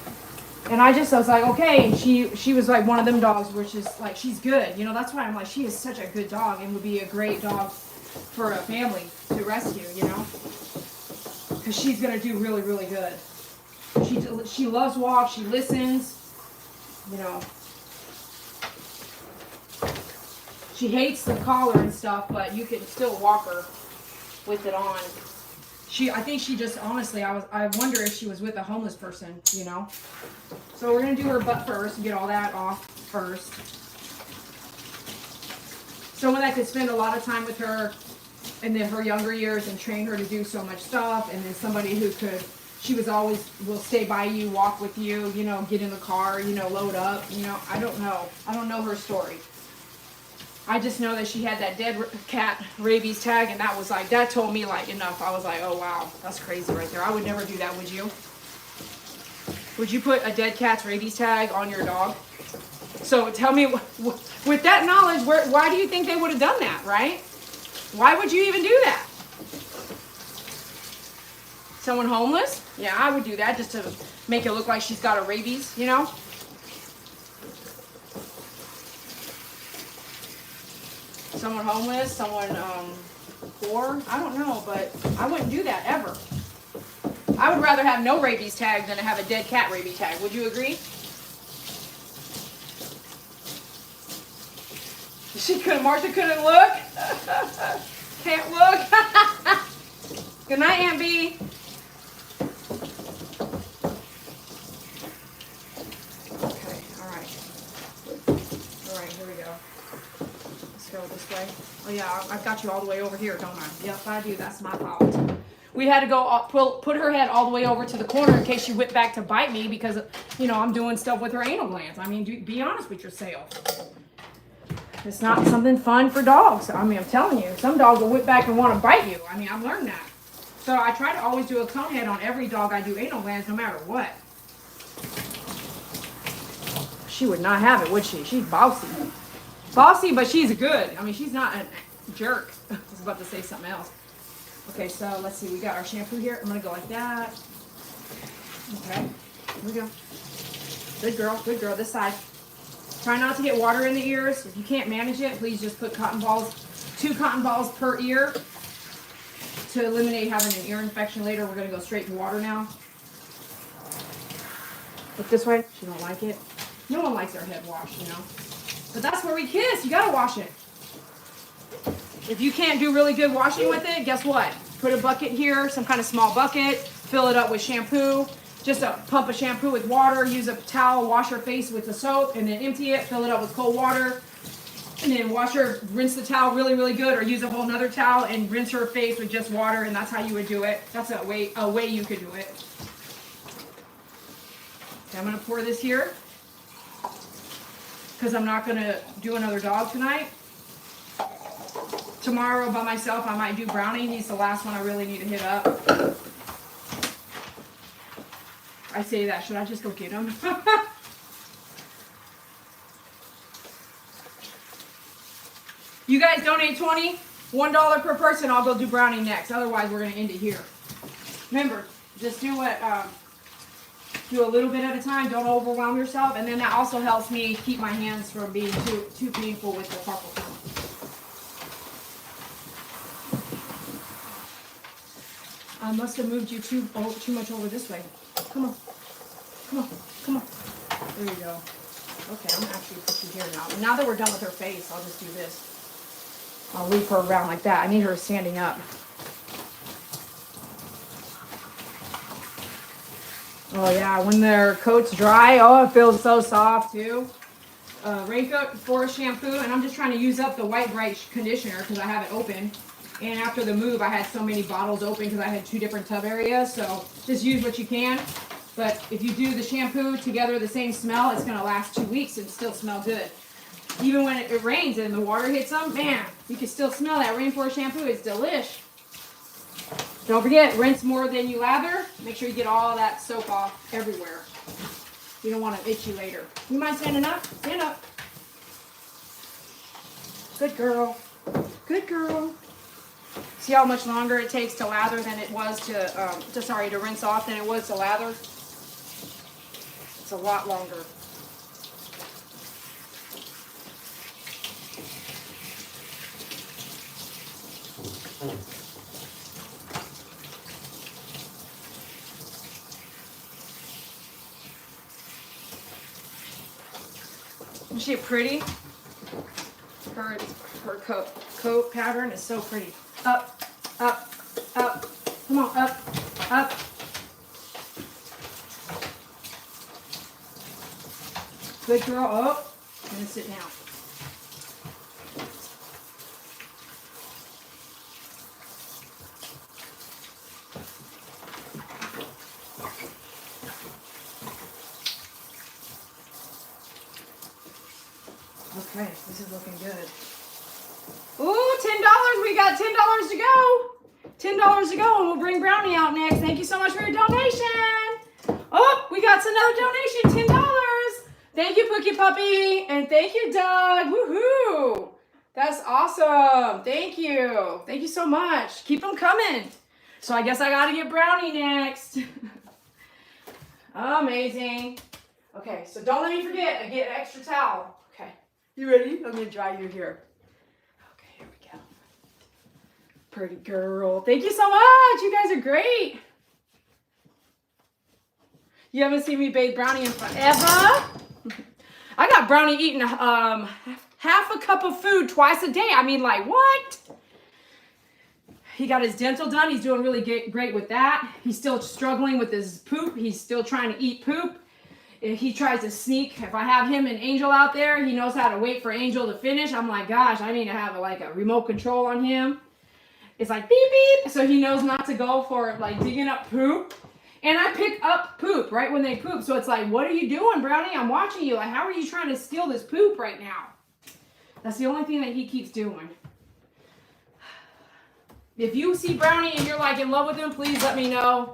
And I was like, okay. And she was like one of them dogs, which is like, she's good. You know, that's why I'm like, she is such a good dog and would be a great dog for a family to rescue, you know. Because she's going to do really, really good. She loves walks. She listens. You know. She hates the collar and stuff, but you can still walk her with it on. I think she just, honestly, I wonder if she was with a homeless person, you know. So we're going to do her butt first and get all that off first. Someone that could spend a lot of time with her in her younger years and train her to do so much stuff. And then somebody who she was always, will stay by you, walk with you, you know, get in the car, you know, load up, you know. I don't know. I don't know her story. I just know that she had that dead cat rabies tag, and that was like, that told me like enough. I was like, oh wow, that's crazy right there. I would never do that, would you? Would you put a dead cat's rabies tag on your dog? So tell me, with that knowledge, why do you think they would have done that, right? Why would you even do that? Someone homeless? Yeah, I would do that just to make it look like she's got a rabies, you know? Someone homeless, someone poor, I don't know, but I wouldn't do that ever. I would rather have no rabies tag than to have a dead cat rabies tag. Would you agree? Martha couldn't look. Can't look. Good night, Aunt B. Okay, all right. All right, here we go. Go this way. Oh yeah, I've got you all the way over here, don't I? Yep, I do. That's my fault. We had to go put her head all the way over to the corner in case she went back to bite me because, you know, I'm doing stuff with her anal glands. I mean, be honest with yourself. It's not something fun for dogs. I mean, I'm telling you, some dogs will whip back and want to bite you. I mean, I've learned that. So I try to always do a cone head on every dog I do anal glands, no matter what. She would not have it, would she? She's bossy. Bossy, but she's good. I mean, she's not a jerk. I was about to say something else. Okay, so let's see. We got our shampoo here. I'm going to go like that. Okay, here we go. Good girl, good girl. This side. Try not to get water in the ears. If you can't manage it, please just put cotton balls, 2 cotton balls per ear to eliminate having an ear infection later. We're going to go straight to water now. Look this way. She don't like it. No one likes their head washed, you know. But that's where we kiss. You got to wash it. If you can't do really good washing with it, guess what? Put a bucket here, some kind of small bucket, fill it up with shampoo. Just a pump of shampoo with water, use a towel, wash her face with the soap, and then empty it, fill it up with cold water, and then rinse the towel really, really good, or use a whole nother towel and rinse her face with just water, and that's how you would do it. That's a way you could do it. Okay, I'm going to pour this here, because I'm not going to do another dog tonight. Tomorrow by myself, I might do Brownie. He's the last one I really need to hit up. I say that. Should I just go get them? You guys donate 20, $1 per person. I'll go do brownie next. Otherwise, we're going to end it here. Remember, just do what, do a little bit at a time. Don't overwhelm yourself. And then that also helps me keep my hands from being too painful with the carpal tunnel. I must have moved you too much over this way. Come on. Come on. Come on. There you go. Okay, I'm going to actually put you here now. Now that we're done with her face, I'll just do this. I'll leave her around like that. I need her standing up. Oh yeah, when their coat's dry, oh, it feels so soft too. Raincoat Forest shampoo, and I'm just trying to use up the White Bright conditioner because I have it open. And after the move, I had so many bottles open because I had 2 different tub areas. So just use what you can. But if you do the shampoo together, the same smell, it's going to last 2 weeks and still smell good. Even when it rains and the water hits them, man, you can still smell that rainforest shampoo. It's delish. Don't forget, rinse more than you lather. Make sure you get all that soap off everywhere. You don't want to itchy later. You mind standing up? Stand up. Good girl. Good girl. See how much longer it takes to lather than it was to rinse off than it was to lather? It's a lot longer. Isn't she pretty? Her coat pattern is so pretty. Up, up, up. Come on, up, up. Good girl. Oh, and then sit down. Okay, this is looking good. Ooh, $10. We got $10 to go. $10 to go, and we'll bring Brownie out next. Thank you so much for your donation. Oh, we got another donation, $10. Thank you, Pookie Puppy, and thank you, Doug. Woohoo! That's awesome. Thank you. Thank you so much. Keep them coming. So I guess I got to get Brownie next. Amazing. Okay, so don't let me forget. I get an extra towel. Okay, you ready? I'm going to dry you here. Okay, here we go. Pretty girl. Thank you so much. You guys are great. You haven't seen me bathe Brownie in forever. I got Brownie eating half a cup of food twice a day. I mean, like, what? He got his dental done. He's doing really great with that. He's still struggling with his poop. He's still trying to eat poop. If he tries to sneak, if I have him and Angel out there, he knows how to wait for Angel to finish. I'm like, gosh, I need to have like a remote control on him. It's like beep, beep. So he knows not to go for like digging up poop. And I pick up poop right when they poop. So it's like, what are you doing, Brownie? I'm watching you. Like, how are you trying to steal this poop right now? That's the only thing that he keeps doing. If you see Brownie and you're like in love with him, please let me know.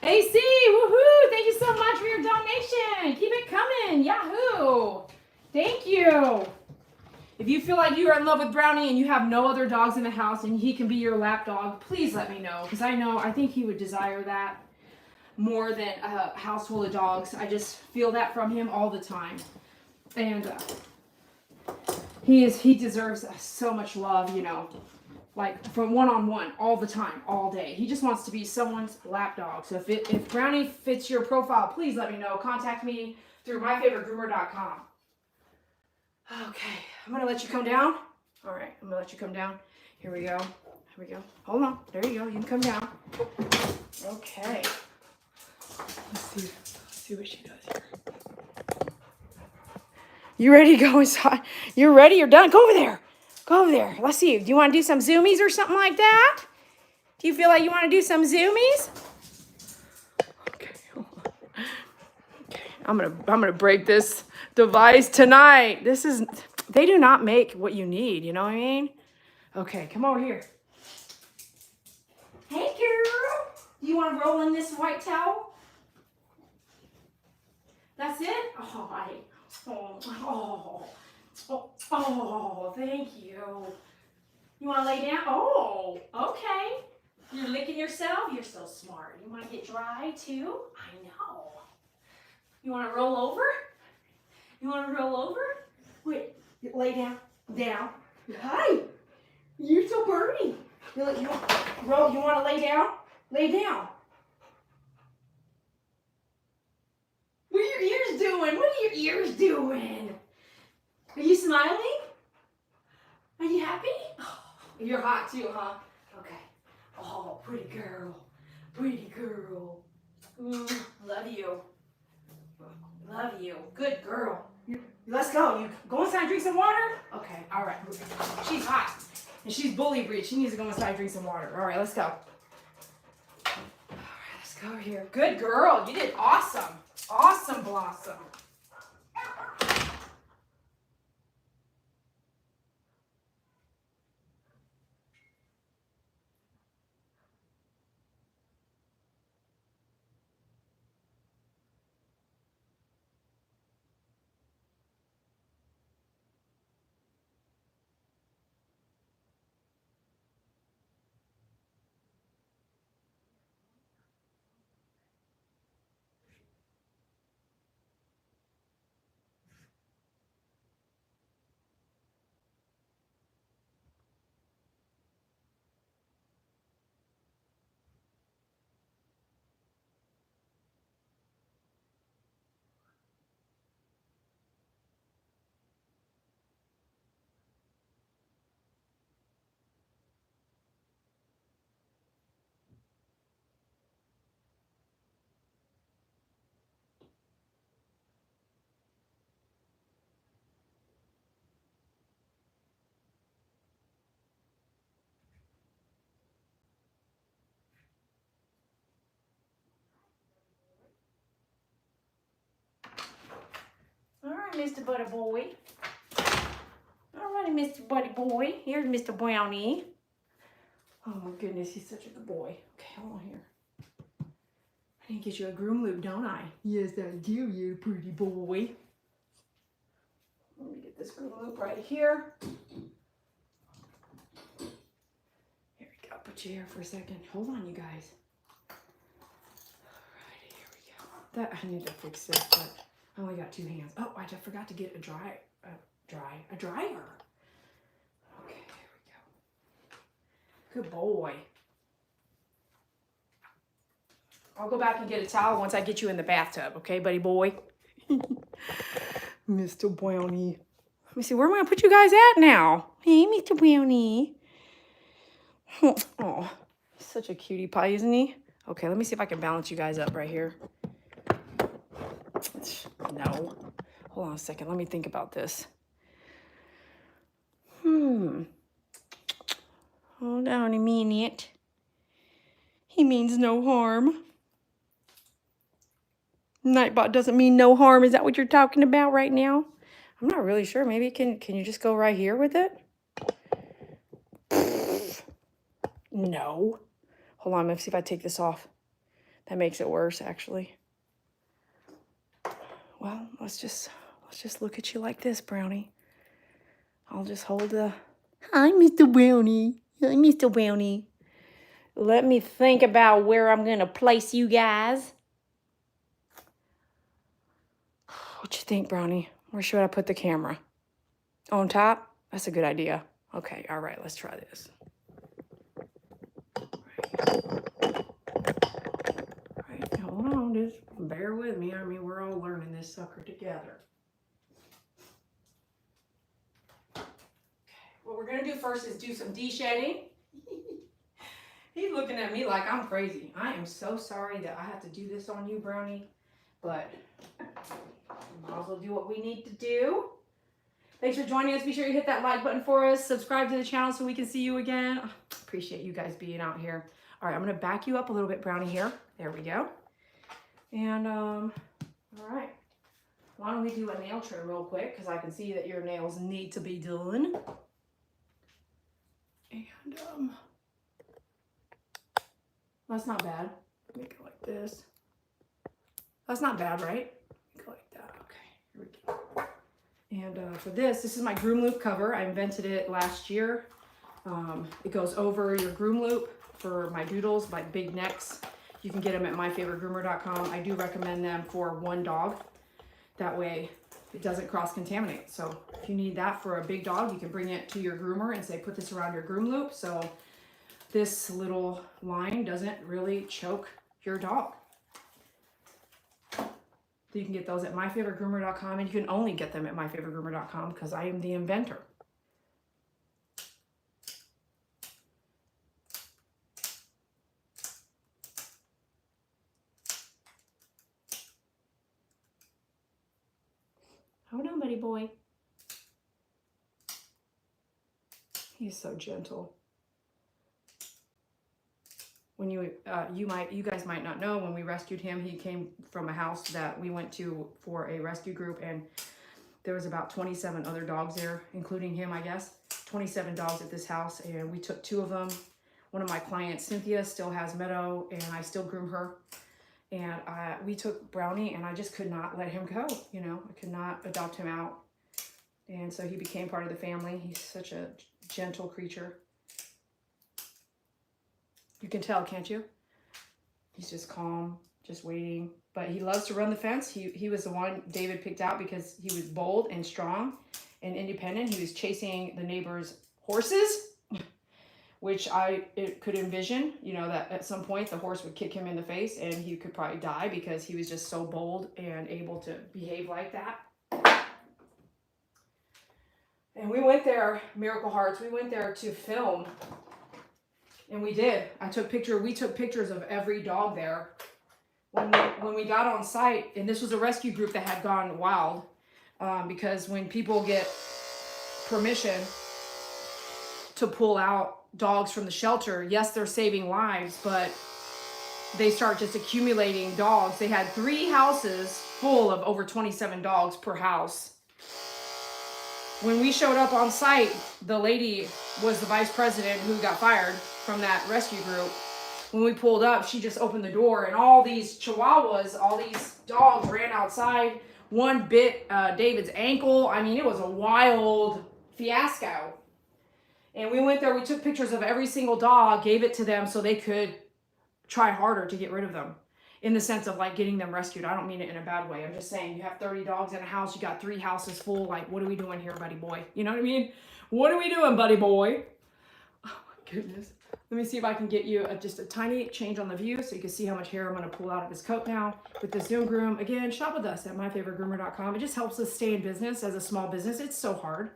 AC, woohoo! Thank you so much for your donation. Keep it coming. Yahoo! Thank you. If you feel like you are in love with Brownie and you have no other dogs in the house and he can be your lap dog, please let me know. Because I think he would desire that more than a house full of dogs. I just feel that from him all the time. And he deserves so much love, you know. Like from one-on-one all the time, all day. He just wants to be someone's lap dog. So if Brownie fits your profile, please let me know. Contact me through myfavoritegroomer.com. Okay, I'm going to let you come down. All right, I'm going to let you come down. Here we go. Here we go. Hold on. There you go. You can come down. Okay. Let's see what she does here. You ready to go inside? You're ready? You're done? Go over there. Go over there. Let's see. Do you want to do some zoomies or something like that? Do you feel like you want to do some zoomies? Okay. Okay. I'm gonna break this device tonight. They do not make what you need. You know what I mean? Okay. Come over here. Hey, girl. Do you want to roll in this white towel? That's it? Oh, thank you. You want to lay down? Oh, okay. You're licking yourself? You're so smart. You want to get dry too? I know. You want to roll over? You want to roll over? Wait, lay down. Down. Hi. You're so pretty. You want to lay down? Lay down. What are your ears doing? What are your ears doing? Are you smiling? Are you happy? Oh, you're hot too, huh? Okay. Oh, pretty girl. Pretty girl. Love you. Love you. Good girl. Let's go. You go inside and drink some water? Okay, all right. She's hot. And she's bully breed. She needs to go inside and drink some water. All right, let's go. All right, let's go over here. Good girl. You did awesome. Awesome, Blossom. All right, Mr. Buddy Boy. All righty, Mr. Buddy Boy. Here's Mr. Brownie. Oh my goodness, he's such a good boy. Okay, hold on here. I need to get you a groom loop, don't I? Yes, I do, you pretty boy. Let me get this groom loop right here. Here we go. Put you here for a second. Hold on, you guys. All right, here we go. I need to fix this, but I only got 2 hands. Oh, I just forgot to get a dryer. Okay, here we go. Good boy. I'll go back and get a towel once I get you in the bathtub, okay, buddy boy? Mr. Brownie. Let me see, where am I going to put you guys at now? Hey, Mr. Brownie. Oh, he's such a cutie pie, isn't he? Okay, let me see if I can balance you guys up right here. No. Hold on a second. Let me think about this. Hold on a minute. He means no harm. Nightbot doesn't mean no harm. Is that what you're talking about right now? I'm not really sure. Maybe can you just go right here with it? No. Hold on. Let's see if I take this off. That makes it worse, actually. Well, let's just look at you like this, Brownie. I'll just hold the... Hi, Mr. Brownie. Hi, Mr. Brownie. Let me think about where I'm going to place you guys. What you think, Brownie? Where should I put the camera? On top? That's a good idea. Okay, all right, let's try this. All right, hold on, just bear with me. I mean, we're all learning this sucker together. Okay, what we're gonna do first is do some de-shedding. He's looking at me like I'm crazy. I am so sorry that I have to do this on you, Brownie, but we might as well do what we need to do. Thanks for joining us. Be sure you hit that like button for us. Subscribe to the channel so we can see you again. Appreciate you guys being out here. All right, I'm going to back you up a little bit, Brownie, here. There we go. And, all right. Why don't we do a nail trim real quick, because I can see that your nails need to be done. And, that's not bad. Make it like this. That's not bad, right? Go like that. Okay, here we go. And for this is my groom loop cover. I invented it last year. It goes over your groom loop for my doodles, my big necks. You can get them at myfavoritegroomer.com. I do recommend them for one dog. That way it doesn't cross-contaminate. So if you need that for a big dog, you can bring it to your groomer and say, put this around your groom loop. So this little line doesn't really choke your dog. So you can get those at myfavoritegroomer.com, and you can only get them at myfavoritegroomer.com because I am the inventor. Hold on, buddy boy. He's so gentle. When you guys might not know, when we rescued him, he came from a house that we went to for a rescue group, and there was about 27 other dogs there, including him, I guess. 27 dogs at this house, and we took 2 of them. One of my clients, Cynthia, still has Meadow, and I still groom her. And we took Brownie, and I just could not let him go, you know. I could not adopt him out. And so he became part of the family. He's such a gentle creature. You can tell, can't you? He's just calm, just waiting. But he loves to run the fence. He was the one David picked out because he was bold and strong and independent. He was chasing the neighbor's horses, which it could envision, you know, that at some point the horse would kick him in the face and he could probably die because he was just so bold and able to behave like that. And we went there, Miracle Hearts, we went there to film. And we did. We took pictures of every dog there. When we got on site, and this was a rescue group that had gone wild, because when people get permission to pull out dogs from the shelter, yes, they're saving lives, but they start just accumulating dogs. They had 3 houses full of over 27 dogs per house. When we showed up on site, the lady was the vice president who got fired from that rescue group. When we pulled up, she just opened the door, and all these chihuahuas, all these dogs ran outside. One bit David's ankle. I mean, it was a wild fiasco. And we went there, we took pictures of every single dog, gave it to them so they could try harder to get rid of them. In the sense of like getting them rescued. I don't mean it in a bad way. I'm just saying, you have 30 dogs in a house, you got 3 houses full. Like, what are we doing here, buddy boy? You know what I mean? What are we doing, buddy boy? Oh my goodness. Let me see if I can get you just a tiny change on the view so you can see how much hair I'm going to pull out of his coat now with the Zoom groom. Again, shop with us at myfavoritegroomer.com. It just helps us stay in business as a small business. It's so hard.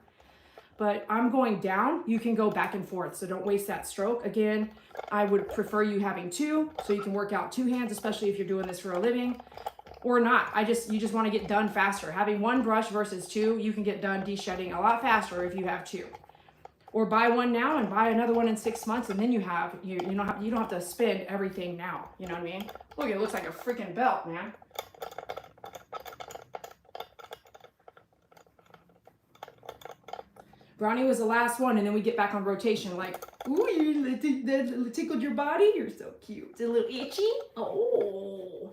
But I'm going down. You can go back and forth, so don't waste that stroke. Again, I would prefer you having 2 so you can work out 2 hands, especially if you're doing this for a living. Or not. You just want to get done faster. Having 1 brush versus 2, you can get done deshedding a lot faster if you have 2. Or buy one now and buy another one in 6 months, and then you don't have to spend everything now. You know what I mean? Look, it looks like a freaking belt, man. Brownie was the last one, and then we get back on rotation. Like, ooh, that tickled your body? You're so cute. It's a little itchy? Oh.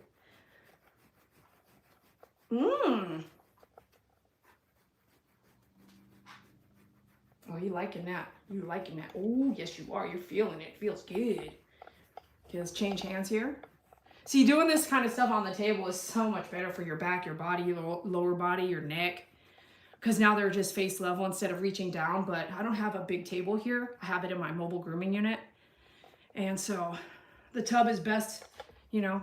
Oh, you liking that? You liking that? Oh, yes, you are. You're feeling it. It feels good. Okay, let's change hands here. See, doing this kind of stuff on the table is so much better for your back, your body, your lower body, your neck. Because now they're just face level instead of reaching down. But I don't have a big table here. I have it in my mobile grooming unit. And so the tub is best, you know.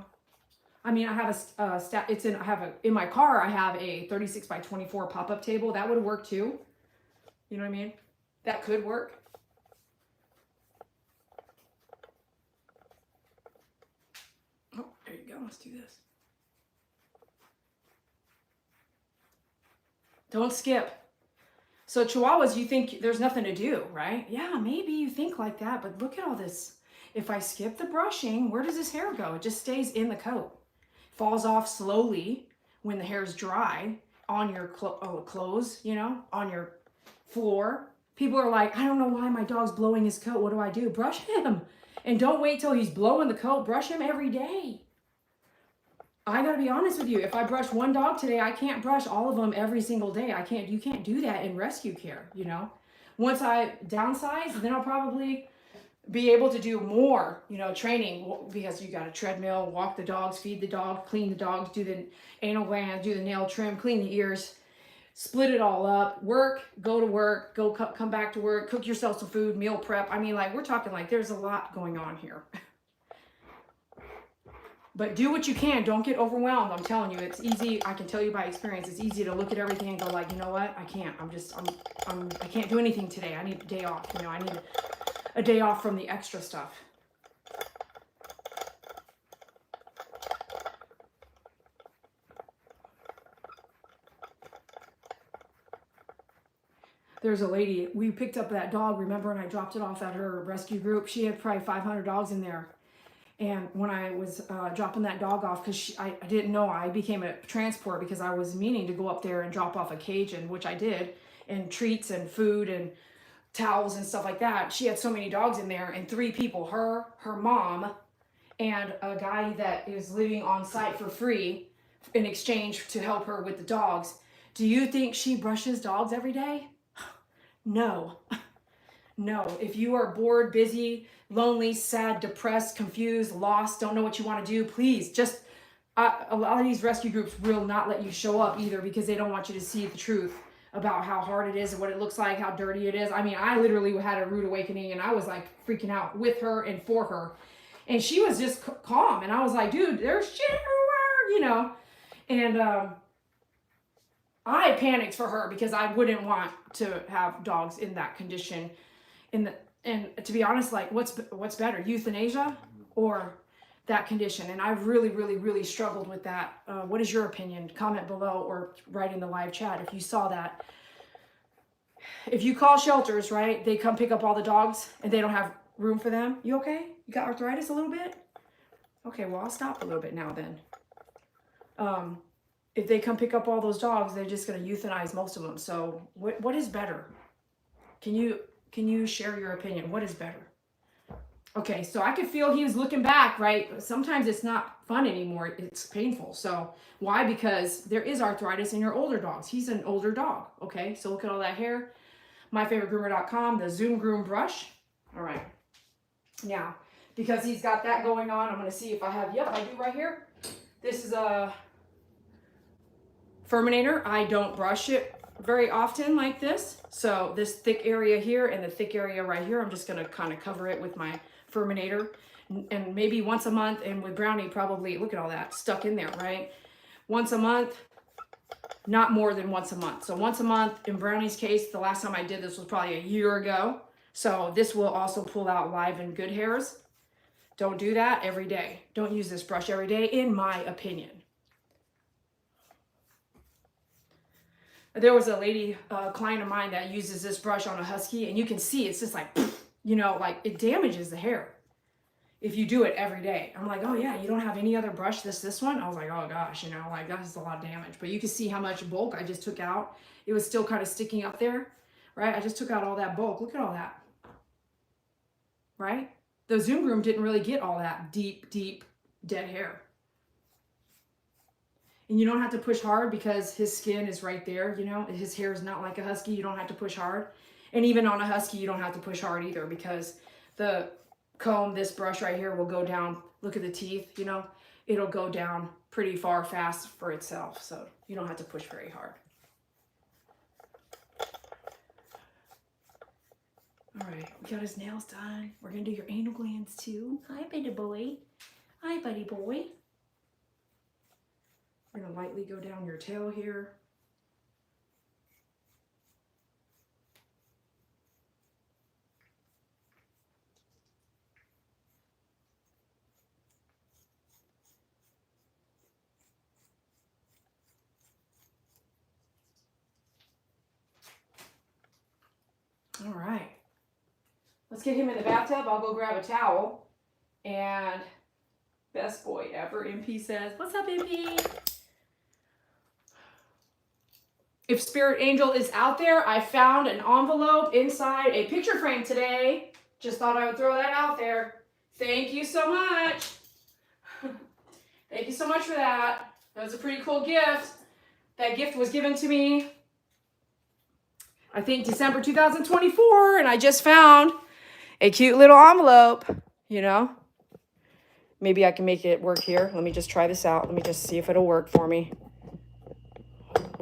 I mean, I have in my car, I have a 36 by 24 pop-up table. That would work too. You know what I mean? That could work. Oh, there you go. Let's do this. Don't skip. So Chihuahuas, you think there's nothing to do, right? Yeah, maybe you think like that, but look at all this. If I skip the brushing, where does this hair go? It just stays in the coat. Falls off slowly when the hair is dry on your clothes, you know, on your floor. People are like, I don't know why my dog's blowing his coat. What do I do? Brush him. And don't wait till he's blowing the coat. Brush him every day. I gotta be honest with you. If I brush one dog today, I can't brush all of them every single day. I can't. You can't do that in rescue care. You know, once I downsize, then I'll probably be able to do more, you know, training, because you got a treadmill, walk the dogs, feed the dog, clean the dogs, do the anal glands, do the nail trim, clean the ears, split it all up, work, go to work, come back to work, cook yourself some food, meal prep. I mean, like, we're talking like there's a lot going on here. But do what you can. Don't get overwhelmed. I'm telling you, it's easy. I can tell you by experience, it's easy to look at everything and go like, you know what? I can't. I can't do anything today. I need a day off. You know, I need a day off from the extra stuff. There's a lady, we picked up that dog, remember, and I dropped it off at her rescue group. She had probably 500 dogs in there. And when I was dropping that dog off, because I didn't know, I became a transport because I was meaning to go up there and drop off a cage, and which I did, and treats and food and towels and stuff like that. She had so many dogs in there, and 3 people, her mom, and a guy that is living on site for free in exchange to help her with the dogs. Do you think she brushes dogs every day? No. No. If you are bored, busy, lonely, sad, depressed, confused, lost, don't know what you want to do, please just, a lot of these rescue groups will not let you show up either, because they don't want you to see the truth about how hard it is and what it looks like, how dirty it is. I mean, I literally had a rude awakening, and I was like freaking out with her and for her. And she was just calm. And I was like, dude, there's shit everywhere, you know. And I panicked for her because I wouldn't want to have dogs in that condition. And to be honest, like, what's better, euthanasia or that condition? And I've really, really, really struggled with that. What is your opinion? Comment below or write in the live chat if you saw that. If you call shelters, right, they come pick up all the dogs and they don't have room for them. You okay? You got arthritis a little bit? Okay, well, I'll stop a little bit now then. If they come pick up all those dogs, they're just going to euthanize most of them. So what is better? Can you share your opinion? What is better? Okay, so I could feel he was looking back, right? Sometimes it's not fun anymore. It's painful. So why? Because there is arthritis in your older dogs. He's an older dog. Okay, so look at all that hair. MyFavoriteGroomer.com, the Zoom Groom brush. All right. Now, because he's got that going on, I'm going to see if I have, yep, I do right here. This is a Furminator. I don't brush it very often like this. So this thick area here and the thick area right here, I'm just going to kind of cover it with my Furminator, and maybe once a month. And with Brownie, probably, look at all that stuck in there, right? Once a month, not more than once a month. So once a month. In Brownie's case, the last time I did this was probably a year ago. So this will also pull out live and good hairs. Don't do that every day. Don't use this brush every day, in my opinion. There was a lady, client of mine, that uses this brush on a husky, and you can see it's just like, you know, like it damages the hair if you do it every day. I'm like, oh yeah, you don't have any other brush, this one? I was like, oh gosh, you know, like that's a lot of damage. But you can see how much bulk I just took out. It was still kind of sticking up there, right? I just took out all that bulk. Look at all that, right? The Zoom Groom didn't really get all that deep, deep dead hair. And you don't have to push hard because his skin is right there, you know. His hair is not like a husky. You don't have to push hard. And even on a husky, you don't have to push hard either, because the comb, this brush right here, will go down. Look at the teeth, you know. It'll go down pretty far fast for itself. So you don't have to push very hard. All right, we got his nails done. We're going to do your anal glands too. Hi, buddy boy. Hi, buddy boy. We're going to lightly go down your tail here. All right. Let's get him in the bathtub. I'll go grab a towel. And best boy ever, MP says, what's up, MP? If Spirit Angel is out there, I found an envelope inside a picture frame today. Just thought I would throw that out there. Thank you so much. Thank you so much. so much for that. That was a pretty cool gift. That gift was given to me, I think, December 2024, and I just found a cute little envelope, you know. Maybe I can make it work here. Let me just try this out. Let me just see if it'll work for me.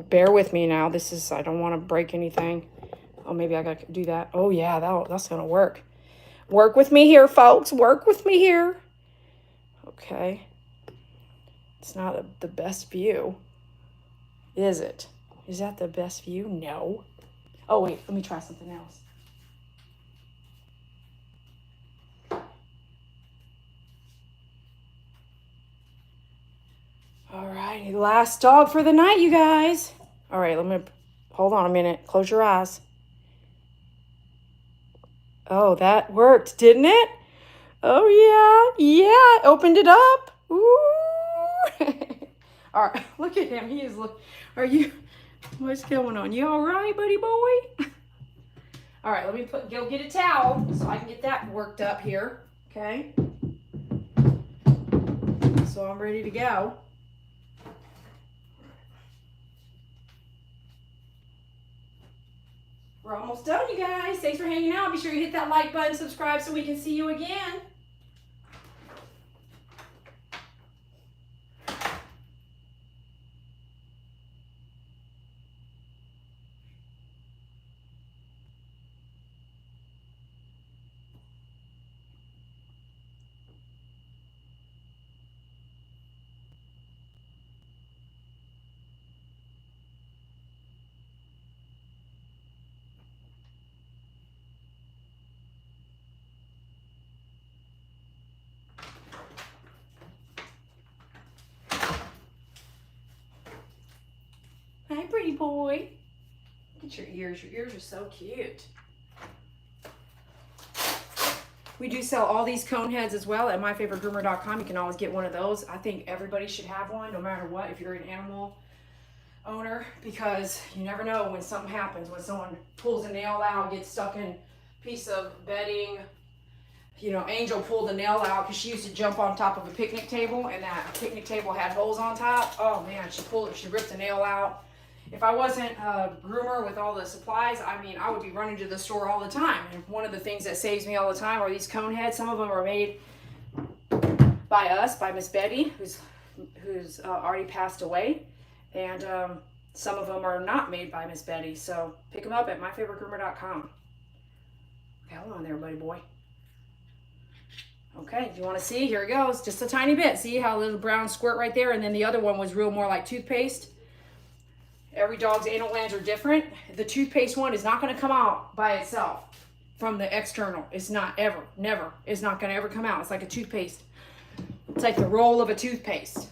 Bear with me now. This is, I don't want to break anything. Oh, maybe I got to do that. Oh, yeah, that's going to work. Work with me here, folks. Work with me here. Okay. It's not the best view, is it? Is that the best view? No. Oh, wait. Let me try something else. All righty. Last dog for the night, you guys. All right. Hold on a minute. Close your eyes. Oh, that worked, didn't it? Oh, yeah. Yeah. Opened it up. Ooh. All right. Look at him. He is Are you... What's going on? You all right, buddy boy? All right, let me go get a towel so I can get that worked up here. Okay. So I'm ready to go. We're almost done, you guys. Thanks for hanging out. Be sure you hit that like button, subscribe so we can see you again. Hi, pretty boy. Look at your ears. Your ears are so cute. We do sell all these cone heads as well at myfavoritegroomer.com. You can always get one of those. I think everybody should have one, no matter what, if you're an animal owner, because you never know when something happens, when someone pulls a nail out, gets stuck in a piece of bedding. You know, Angel pulled a nail out because she used to jump on top of a picnic table, and that picnic table had holes on top. Oh man, she ripped a nail out. If I wasn't a groomer with all the supplies, I mean, I would be running to the store all the time. And one of the things that saves me all the time are these cone heads. Some of them are made by us, by Miss Betty, who's already passed away. And some of them are not made by Miss Betty. So pick them up at myfavoritegroomer.com. Okay, hold on there, buddy boy. Okay, you want to see? Here it goes. Just a tiny bit. See how a little brown squirt right there? And then the other one was real more like toothpaste. Every dog's anal glands are different. The toothpaste one is not going to come out by itself from the external. It's not ever, never. It's not going to ever come out. It's like a toothpaste. It's like the roll of a toothpaste.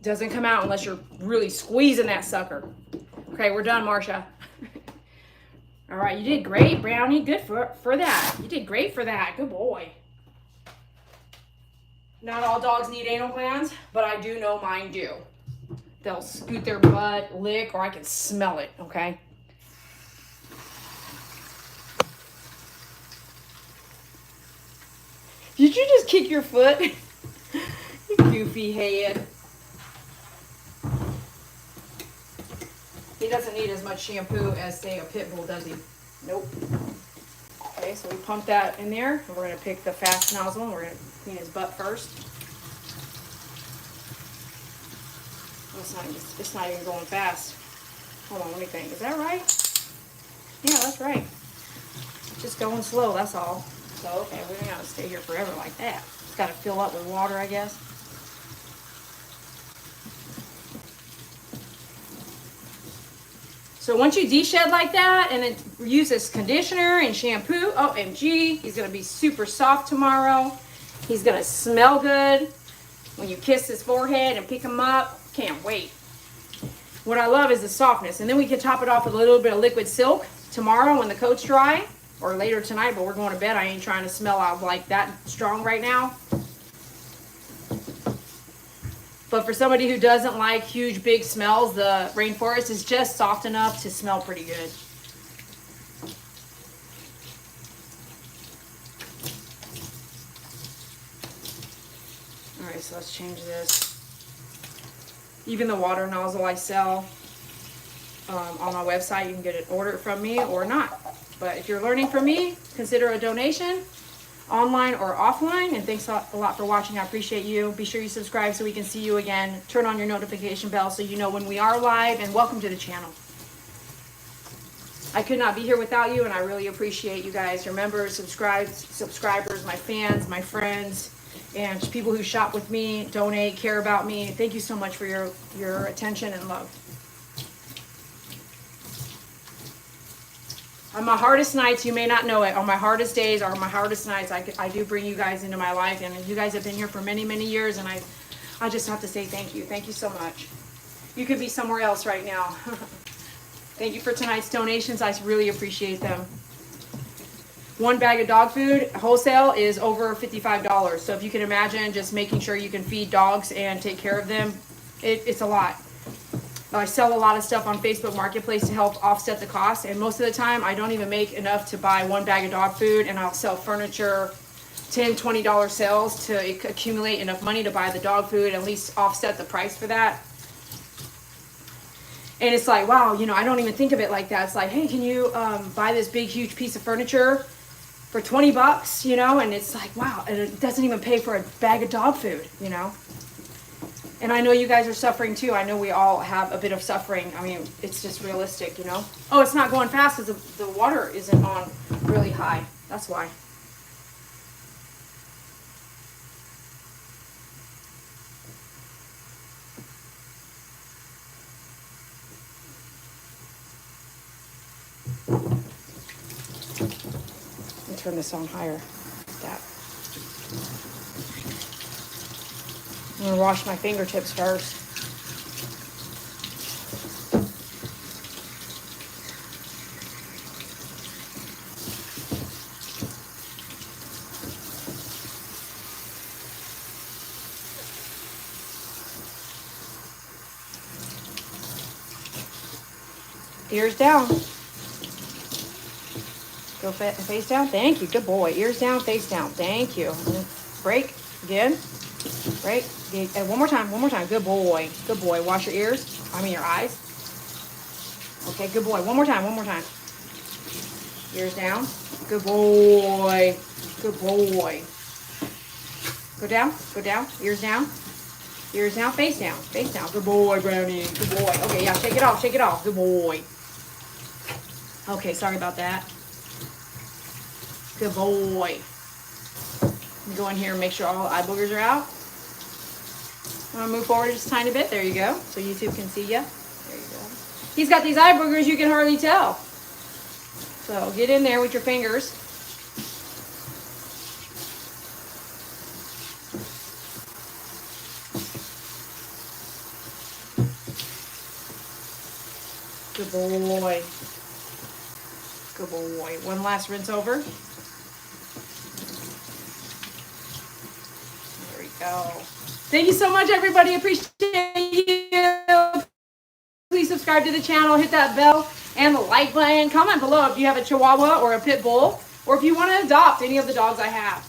Doesn't come out unless you're really squeezing that sucker. Okay, we're done, Marcia. All right, you did great, Brownie. Good for that. You did great for that. Good boy. Not all dogs need anal glands, but I do know mine do. They'll scoot their butt, lick, or I can smell it, okay? Did you just kick your foot? You goofy head. He doesn't need as much shampoo as, say, a pit bull, does he? Nope. Okay, so we pump that in there, and we're going to pick the fast nozzle, and we're going to clean his butt first. It's not even going fast. Hold on, let me think. Is that right? Yeah, that's right. Just going slow, that's all. So, okay, we don't gotta stay here forever like that. It's gotta fill up with water, I guess. So once you deshed like that and then use this conditioner and shampoo, OMG, he's gonna be super soft tomorrow. He's gonna smell good when you kiss his forehead and pick him up. Can't wait. What I love is the softness. And then we can top it off with a little bit of liquid silk tomorrow when the coat's dry, or later tonight, but we're going to bed. I ain't trying to smell out like that strong right now. But for somebody who doesn't like huge, big smells, the rainforest is just soft enough to smell pretty good. All right, so let's change this. Even the water nozzle I sell on my website. You can get it ordered from me or not. But if you're learning from me, consider a donation, online or offline. And thanks a lot for watching. I appreciate you. Be sure you subscribe so we can see you again. Turn on your notification bell so you know when we are live. And welcome to the channel. I could not be here without you, and I really appreciate you guys, your members, subscribers, my fans, my friends, and people who shop with me, donate, care about me. Thank you so much for your attention and love. On my hardest nights, you may not know it, on my hardest days or my hardest nights, I do bring you guys into my life, and you guys have been here for many, many years, and I just have to say thank you. Thank you so much. You could be somewhere else right now. Thank you for tonight's donations. I really appreciate them. One bag of dog food, wholesale, is over $55. So if you can imagine just making sure you can feed dogs and take care of them, it's a lot. I sell a lot of stuff on Facebook Marketplace to help offset the cost, and most of the time I don't even make enough to buy one bag of dog food, and I'll sell furniture, $10, $20 sales to accumulate enough money to buy the dog food, at least offset the price for that. And it's like, wow, you know, I don't even think of it like that. It's like, hey, can you buy this big, huge piece of furniture for 20 bucks, you know? And it's like, wow, and it doesn't even pay for a bag of dog food, you know? And I know you guys are suffering too. I know we all have a bit of suffering. I mean, it's just realistic, you know? Oh, it's not going fast because the water isn't on really high. That's why. Let me turn this on higher. Like that. I'm going to wash my fingertips first. Ears down. Go face down. Thank you. Good boy. Ears down, face down. Thank you. Break. Again. Break. And one more time. One more time. Good boy. Good boy. Wash your ears. I mean your eyes. Okay. Good boy. One more time. One more time. Ears down. Good boy. Good boy. Go down. Go down. Ears down. Ears down. Face down. Face down. Good boy, Brownie. Good boy. Okay. Yeah. Shake it off. Shake it off. Good boy. Okay. Sorry about that. Good boy. Go in here and make sure all eye boogers are out. I'm going to move forward just a tiny bit. There you go. So YouTube can see you. There you go. He's got these eye boogers you can hardly tell. So get in there with your fingers. Good boy. Good boy. One last rinse over. There we go. Thank you so much, everybody. Appreciate you. Please subscribe to the channel. Hit that bell and the like button. Comment below if you have a Chihuahua or a Pit Bull, or if you want to adopt any of the dogs I have.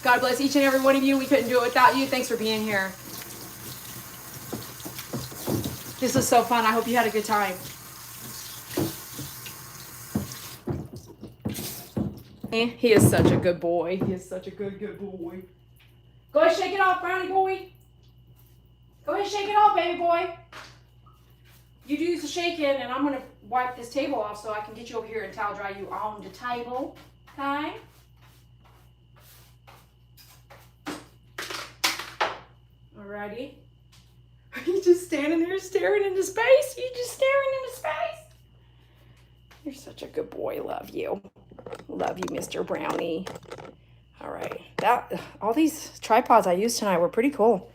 God bless each and every one of you. We couldn't do it without you. Thanks for being here. This was so fun. I hope you had a good time. He is such a good boy. He is such a good boy. Go ahead, shake it off, Brownie boy. Go ahead, shake it off, baby boy. You do the shaking, and I'm going to wipe this table off so I can get you over here and towel dry you on the table. Okay? Alrighty. He's just standing there staring into space. He's just staring into space. You're such a good boy. Love you. Love you, Mr. Brownie. All right. All these tripods I used tonight were pretty cool.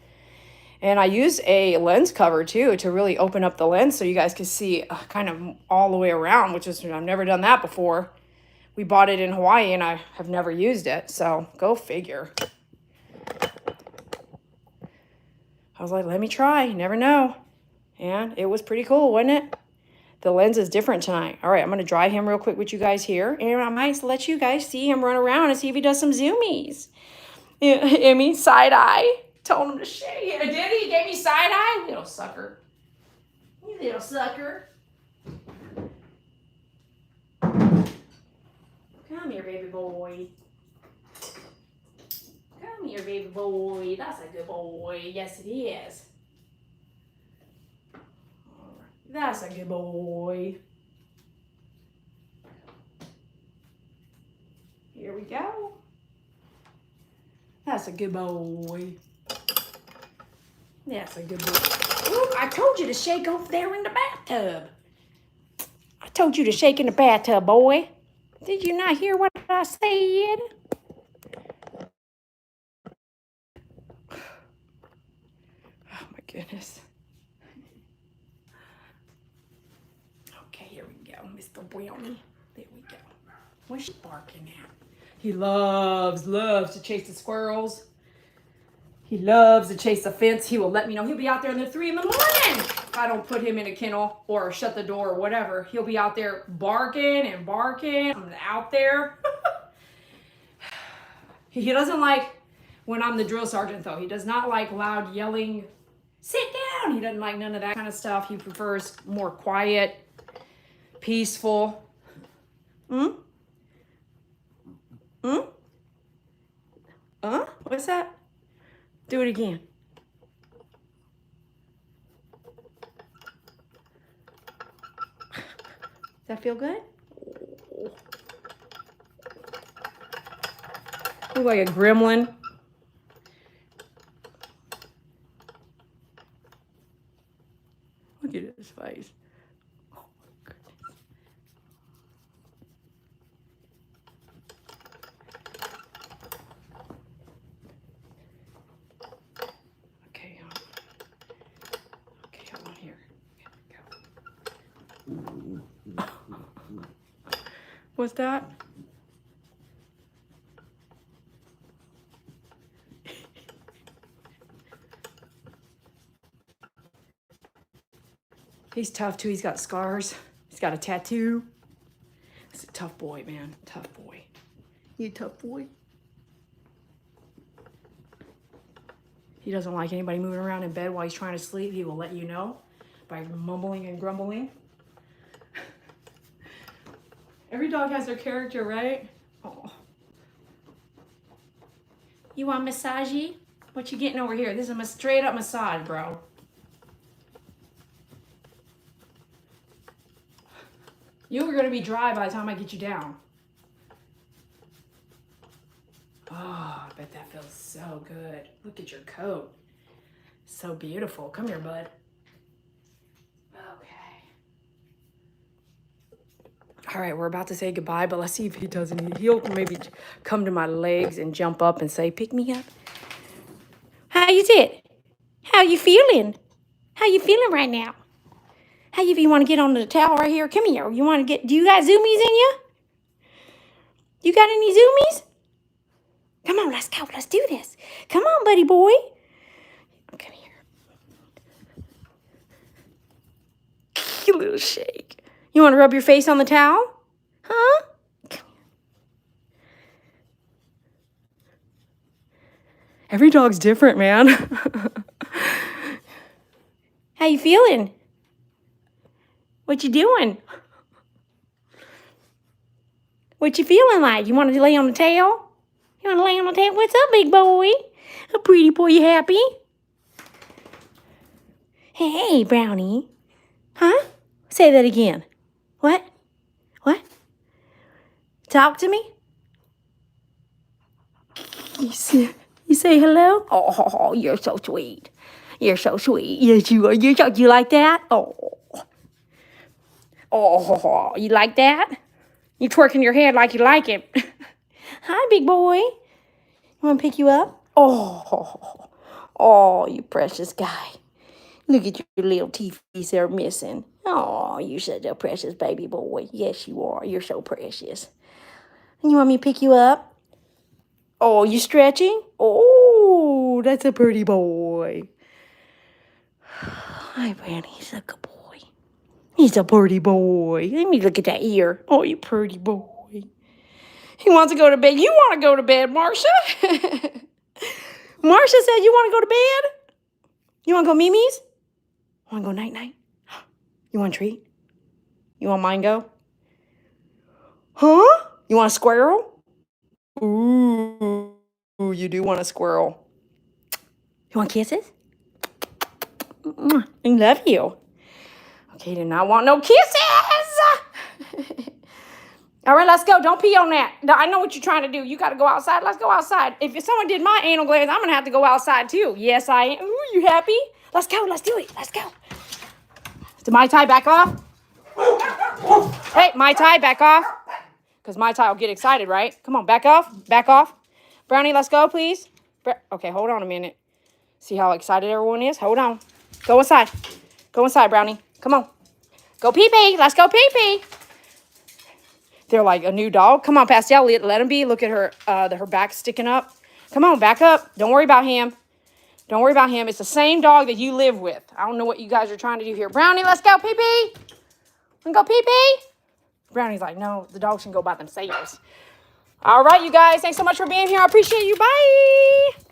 And I used a lens cover too to really open up the lens so you guys could see kind of all the way around, which is, I've never done that before. We bought it in Hawaii and I have never used it. So go figure. I was like, let me try. You never know. And it was pretty cool, wasn't it? The lens is different tonight. All right, I'm going to dry him real quick with you guys here. And I might let you guys see him run around and see if he does some zoomies. I mean, side eye. Told him to shake it. Did he? He gave me side eye? Little sucker. You little sucker. Come here, baby boy. Come here, baby boy. That's a good boy. Yes, it is. That's a good boy. Here we go. That's a good boy. That's a good boy. Ooh, I told you to shake over there in the bathtub. I told you to shake in the bathtub, boy. Did you not hear what I said? Oh my goodness. Okay, here we go, Mr. Brownie. There we go. What's she barking at? He loves to chase the squirrels. He loves to chase the fence. He will let me know. He'll be out there in the 3 in the morning. If I don't put him in a kennel or shut the door or whatever, he'll be out there barking and barking. I'm out there. He doesn't like when I'm the drill sergeant, though. He does not like loud yelling, sit down. He doesn't like none of that kind of stuff. He prefers more quiet, peaceful. What's that? Do it again. Does that feel good? Look like a gremlin. Look at his face. Oh my goodness. Okay, hold on here. Here we go. What's that? He's tough too. He's got scars. He's got a tattoo. He's a tough boy, man. Tough boy. You a tough boy? He doesn't like anybody moving around in bed while he's trying to sleep. He will let you know by mumbling and grumbling. Every dog has their character, right? Oh. You want massagey? What you getting over here? This is a straight up massage, bro. You are going to be dry by the time I get you down. Oh, I bet that feels so good. Look at your coat. So beautiful. Come here, bud. Okay. All right, we're about to say goodbye, but let's see if he doesn't. He'll maybe come to my legs and jump up and say, pick me up. How you sit? How you feeling? How you feeling right now? How you want to get on the towel right here? Come here. You want to get, do you got zoomies in you? You got any zoomies? Come on, let's go. Let's do this. Come on, buddy boy. Come here. You little shake. You want to rub your face on the towel? Huh? Come here. Every dog's different, man. How you feeling? What you doing? What you feeling like? You want to lay on the tail? You want to lay on the tail? What's up, big boy? A pretty boy, you happy? Hey, Brownie. Huh? Say that again. What? What? Talk to me? You say hello? Oh, you're so sweet. You're so sweet. Yes, you are. You like that? Oh, you like that? You twerking your head like you like it. Hi, big boy. You want to pick you up? Oh, you precious guy. Look at your little teethies they're missing. Oh, you're such a precious baby boy. Yes, you are. You're so precious. And you want me to pick you up? Oh, you stretching? Oh, that's a pretty boy. Hi, Brandy. He's a good boy. He's a pretty boy. Let me look at that ear. Oh, you pretty boy. He wants to go to bed. You want to go to bed, Marsha? Marsha said you want to go to bed? You want to go Mimi's? Want to go night-night? You want a treat? You want mango? Huh? You want a squirrel? Ooh, you do want a squirrel. You want kisses? I love you. Okay, do not want no kisses. All right, let's go. Don't pee on that. I know what you're trying to do. You got to go outside. Let's go outside. If someone did my anal glands, I'm going to have to go outside too. Yes, I am. Ooh, you happy? Let's go. Let's do it. Let's go. Did Mai Tai back off? Hey, Mai Tai, back off. Because Mai Tai will get excited, right? Come on, back off. Back off. Brownie, let's go, please. Okay, hold on a minute. See how excited everyone is? Hold on. Go inside. Go inside, Brownie. Come on. Go pee-pee. Let's go pee-pee. They're like a new dog. Come on, Pastel. Let him be. Look at her, her back sticking up. Come on, back up. Don't worry about him. Don't worry about him. It's the same dog that you live with. I don't know what you guys are trying to do here. Brownie, let's go pee-pee. Wanna go pee-pee? Brownie's like, no, the dogs can go by themselves. All right, you guys. Thanks so much for being here. I appreciate you. Bye.